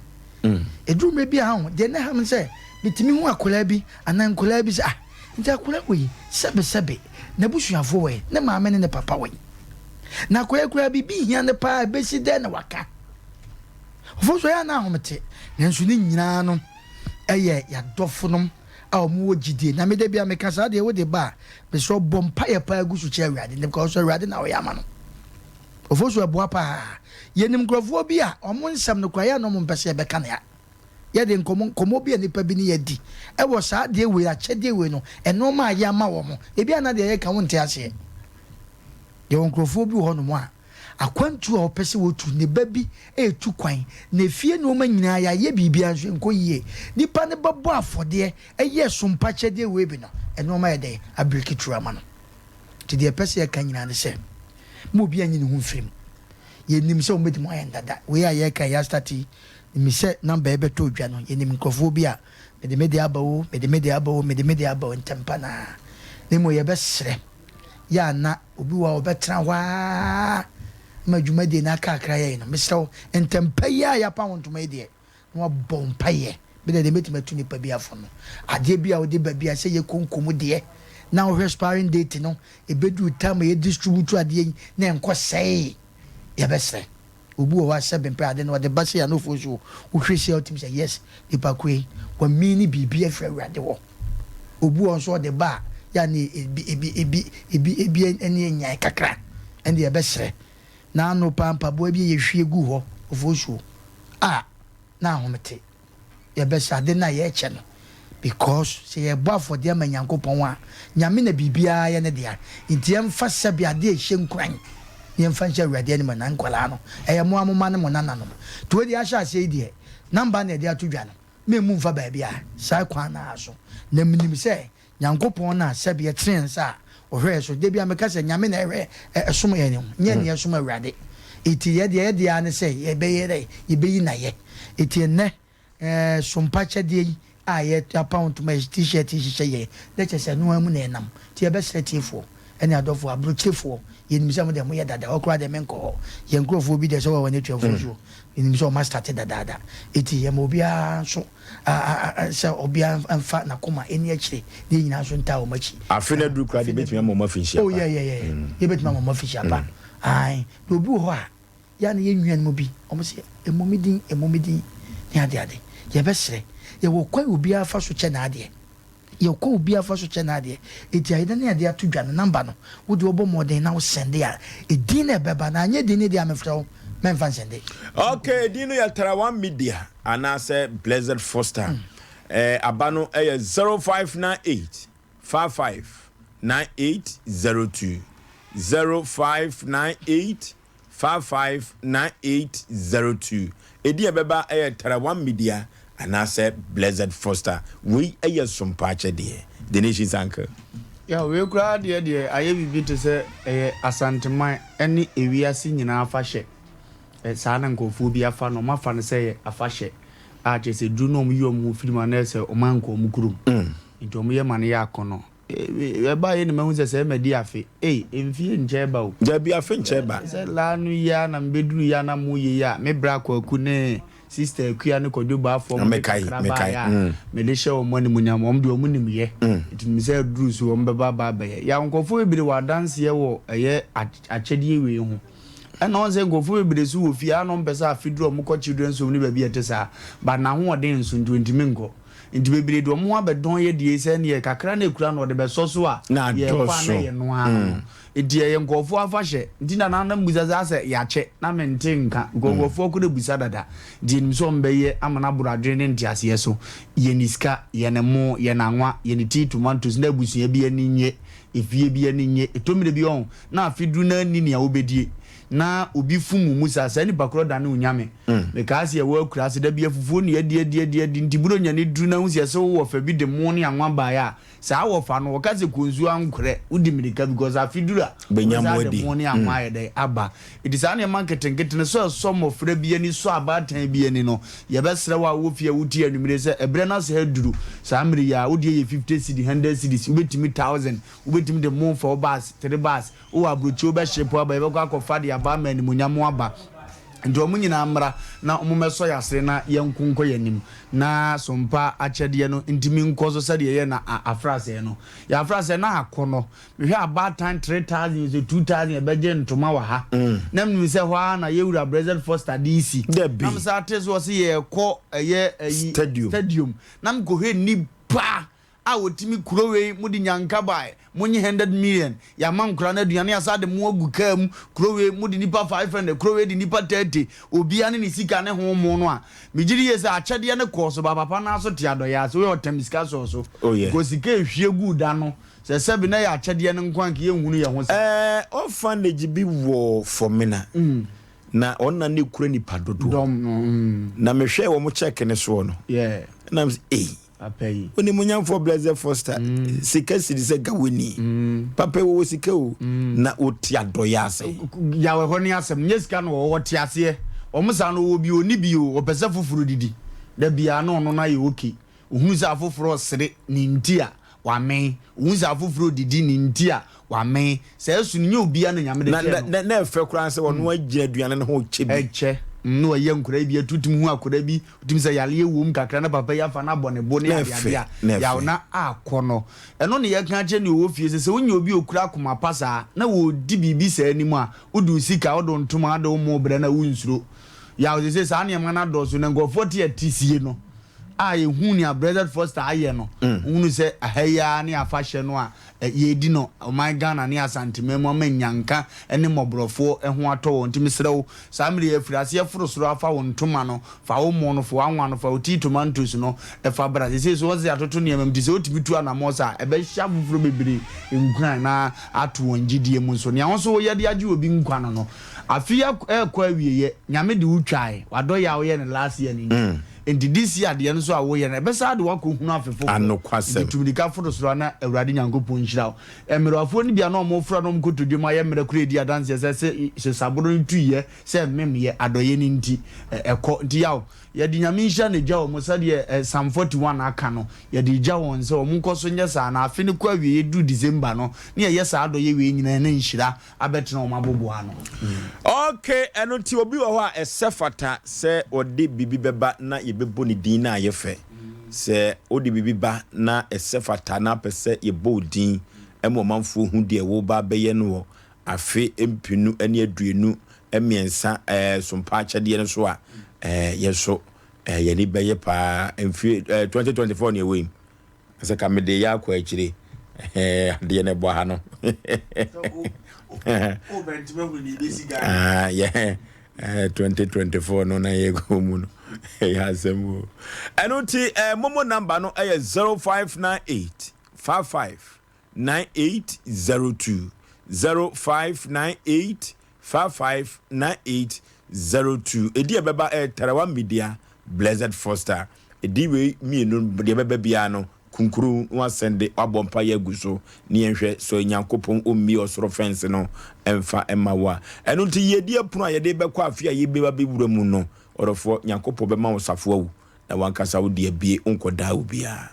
edrum bi a ho de ne ham se bitimi hu akola bi anan kola bi se nti akola we sebe na busuafo we ne maame ne papa we na kola bi hia ne pa besi de na waka foso ya na homete nanso ne nyina no eye ya dofonom a omo wogide na me de bia me kasa de wo de ba be so bompa ya pa gusu che awade ne because awade na wo ya ma no ofoso eboa pa yenim grofo bi a omo nsam no kwa ya no mo mpese be ka na ya ye de nkomo bi anipa bi ni yadi e wo sa de we a che de we no eno ma ya ma wo mo e bia na de ye ka wonte ase ye won grofo bi ho no mo a akwantu a opese wotu ne babi etu kwan na fie no ma nyina ya ye bibia nso enko yie nipa ne babo afode eye sompa chede we bi no ɛno ma yɛ dɛ abreki turu ama no nti deɛ ɛpɛ sɛ yɛka nyinaa ne sɛ ma obi anyi ne ho mfirim yɛnim sɛ wɔbɛtumi ayɛ ndada wei a yɛka yɛastati nim sɛ namba yɛbɛtɔ odwa no yɛnim nkurɔfoɔ bi a mede aba wo mede aba wo ntɛmpa naa na mmom yɛbɛserɛ yɛ ana obi wa wɔbɛtena hɔ a ma dwumadie no akakra yɛi no mesrɛ wo ntɛmpa yi a yɛapa wo ntoma yi deɛ na wabɔ mpayɛ bɛdɛ deɛ mɛtumi atu nipa bi afo no adeɛ bi a wode baabi a sɛ yɛkonkom deɛ na wohwɛ sparring date no ɛbɛduru time a yɛdistribute adeɛ yi na ɛnkɔ sɛe yɛbɛserɛ obi wɔ hɔ a sɛ bɛmpɛ ade no wɔde ba sɛ yɛanofo so wohwɛ sɛ wotumi sɛ yes nipa koe wami ne biribi afiri awurade hɔ obi wɔ nso ɔde ba a yɛane ebi ɛne ɛnyae kakra ɛnde yɛbɛserɛ na ano pampaboa bi yɛhwie gu hɔ ofo so a na ahomete yɛbɛsɛ ade no a yɛkyɛ no because sɛ yɛbɔ afɔdeɛ ma nyankopɔn a nyame na biribiara yɛ ne dea nti yɛmfa sɛ bi ade ɛhyɛ nkuran yɛmfa nhyɛ awurade anim na nkwalaa no ɛyɛ mo amoma ne mo nananom nti wode ahyɛ aseɛ yi deɛ namba na ɛde ato dwa no memmu mfa baabi a saa kwan naa so na menim sɛ nyankopɔn no a sɛ bi yɛtene nsa a ɔhwɛ so da bi a meka sɛ nyame na ɛhwɛ ɛsom yɛ ne ho nyɛ ne yɛsom awurade ɛti yɛdeɛ a ne sɛ yɛbɛyɛ dɛ yɛbɛyi na yɛ ɛti ɛnnɛ sompa kyɛdeɛ yi a yɛapa ntoma t-shirt hyehyɛ yɛ na kyɛ sɛ noa mu na ɛnam nti yɛbɛsrɛ tiefoɔ ɛne adɔfoɔ aborɔkyefoɔ yɛnim sɛ mode moyɛ dada ɔkora de menkɔ hɔ yɛ nkurɔfoɔ bi deɛ sɛ wɔwɔ ne tuafoɔ so yɛnim sɛ ɔma starte dadaada ɛti yɛma obiara nso sɛ obiara mfa nakoma ɛni akyire ne nyinaa so ntaa wɔm akyi afe no aduru kora de bɛtumi ama ɔma finhyia pa yɛbɛtumi ama ɔma finhyia pa na obi wɔ hɔ a yɛa na yɛnnua no mu bi ɔmo sɛ ɛmomidin ne adeade yɛbɛserɛ yɛwɔ kwan obiara fa so kyɛ n'adeɛ yɛkɔ obiara fa so kyɛ n'adeɛ ɛti ayɛda ne adeɛ ato dwa no namba no wode wɔbɔ mmɔden na wosɛnde a ɛdin na ɛbɛba na anyɛ din ne deɛ a mefrɛ wo mɛmfa nsɛnde okay din no yɛtara one media anaasɛ blessed foster aba no ɛyɛ 0598 55 9802 0598 559802 ɛdi ɛbɛba ɛyɛ tara one media anaasɛ blessed foster wei ɛyɛ sompa akyɛdeɛ the nation's anchor wei koraa deɛ ayɛ biribi te sɛ ɛyɛ asanteman ɛne ewiase nyinaa fa hyɛ saa na nkɔfoɔ bi afa no ɔmafa no sɛ yɛ afa hyɛ a kyerɛ sɛ duru no ɔmo yi ɔmo firim a na ɛsɛ ɔma nkɔ ɔmo kurom nti ɔmo yɛ ma no yɛ akɔnɔ ɛba yɛ ne mahu sɛ sɛ ɛmɛdi afe ɛmfie nkyɛ ba o dabi afe nkyɛ ba sɛ laa no yi a na mbɛduru yi a na mo yɛ yi a me bra kwaku ne sister akuya ne kɔdwo baafo mekai mede hyɛ wɔn animuonyam wɔn de wɔn nimyɛ nti nim sɛ duru so wɔn bɛba abɛyɛ ya nkɔfoɔ bebree wɔ adanseɛ wɔ ɛyɛ akyɛdeɛ wei ho ɛna wɔn sɛ nkɔfoɔ bebree so wɔ fie ano mpɛ sɛ afiduro wɔn kɔ children's home ne baabi yɛte saa ba na ahoɔden nso ntumi nkɔ nti bebree de wɔn ho abɛdɔn yɛ die sɛ ne yɛ kakra na ekura na ɔde bɛsɔ so a yɛ kɔ ana yɛ noa edi yɛ nkɔfoɔ afa hyɛ nti na nanam busa sɛ yɛakyɛ na mente nka nkɔfoɔ kɔ de busa dada di nim so mbɛyɛ amana buradwe ne ntiaseɛ so yɛ niska yɛ ne mo yɛ nanwa yɛ ne tea tomatoes na abusua bi ani nye efie bi ani nye etomire bi on na afidu na ni nea obedie na obi fumu musa sɛ ni bakro da ne unyame me ka se wo akura se da bi afufuo ne adi ntiburo nya ne duru na hu se sɛ wo fa bi de mo ne anwa ba ya saa wo fa no wo ka se konzu ankorɛ udi mirika because afidura benyamo adi mo ne anwa ya dai aba iti sa ne marketing so mofra bi ani so abatan bi ani no ye bɛsrɛ wa wo fie wuti anumire sɛ ebre na se aduru saa mmiri ya wo de ye 50 cedi 100 cedis ubetimi 1000 ubetimi de mo for bus 3 bus wo abrochi wo bɛ shepo aba ye bɛkɔ akɔfa de aba ma ni munyamo aba nti omu nyina mmra na omumeso yasre na yenkunko yanim na sompa akyɛdeɛ no ntimi nkɔ so sɛ deɛ yɛ na afrase no ya afrase na akono mehwɛ abatan 3000 2000 ɛbɛgye ntoma wa ha na mnim sɛ hɔ na yɛwura Blessed Foster DC na msa ate so sɛ yɛ kɔ ɛyɛ stadium na mkɔhwɛ nipa a wotimi kurowe mudi nyanka bae munyi 100 million ya mankura na aduane asade mu agu kam kurowe mudi nipa 500 kurowe di nipa 30 obia ne sika ne ho mo no a migiri yesa akyɛde ne kɔso ba papa na so te adoya so we otamiska so go sika ehwie gu da no sɛ sɛbi na ya akyɛde ne nkwanke ye hunu ye ho sɛ orphanage bi wo formina na onna ne kura nipa dodo na mehwɛ wo mo check ne so no yeah na apay oni munyam for Blessed Foster sika sidi se gawani papa wo sika o na oti adoya ase ya we ho ne asem nye sika no wo te ase omusa no wo bi oni bi o opese fufuru didi da bia no no na ye oki ohunu sa fufuru sere ni ntia wa men ohunu sa fufuru didi ni ntia wa men se esu ni obi an nyame de na efe kura se wono agye aduane ne ho chebi eche no ye nkura bi atutum hu akura bi utim se yale ewum kakra na papa ya fa na bone bo ne ya ya na akono eno ne ye kan che ne wo fie se wonya obi okura akoma pasa na wo di bibi sa animu a wodu sika wodo ntoma ade wo mo bre na wunsuro ya wo se sa ne na doso ne ngofo te atisie no a ye hu ni a Blessed Foster aye no hunu se ahaya ne afahye no a ye di no o my Ghana ne asantememu amanyanka ene mobrofo ho ato ntimi serew samre ye firase ye forosoro afa wo ntoma no fa wo mo no fo anwa no fa oti tomatoes no e fa bra se so ze atoto ne amam dise otibitu anamosa e be hya fufuro bebere nkran na ato wongidie mu so ne awon wo ye de age obi nkwa no afia kwa wieye nyame de utwae wado ya wo ye ne last year ni enti this year de nso a wo ye na be sa de wakohunu afefo anokwasem tumidika forosoro na awurade nyankopon nhira emerafo ni bia na omo fra no mkotodwuma ye mere kura di adanse se saboro ntuye se memye adoye ni nti eko nti yawo ye di nyame nhia ne gya omo sade Psalm 41 aka no ye di gya won se omo nkoso nya sa na afi ne kwa wie du December no ne ye sa adoye we nyina ne nhira abetena omo abobo ano okay eno ti obi wo a esefata se odi bibi beba na ye bebo ni din na ye fe se odi bibi ba na esefata na pese ye bodin emo manfo hu de wo ba beye no afi empinu ene aduenu emiensa sompa achede ne so a yeso ye ni beye pa emfi 2024 ne we ase ka me de ya kwa akire de ne bo ha no o bentime hu ni besiga yeah 2024 no na ye go mu no ya semu enoti momo number no 0598 55 9802 0598 55 9802 edi ebeba Tarawa Media Blessed Foster edi we mienu de ebeba bia no kunkuru wa sende abompa ya guso ni enhwe so nyankopon ommi osoro fence no emfa emawa enoti yedi apunu ayede bekwa afia yebeba bewura mu no orofo nyankopon be ma wosafo awu na wankasa wo de abie onkoda obia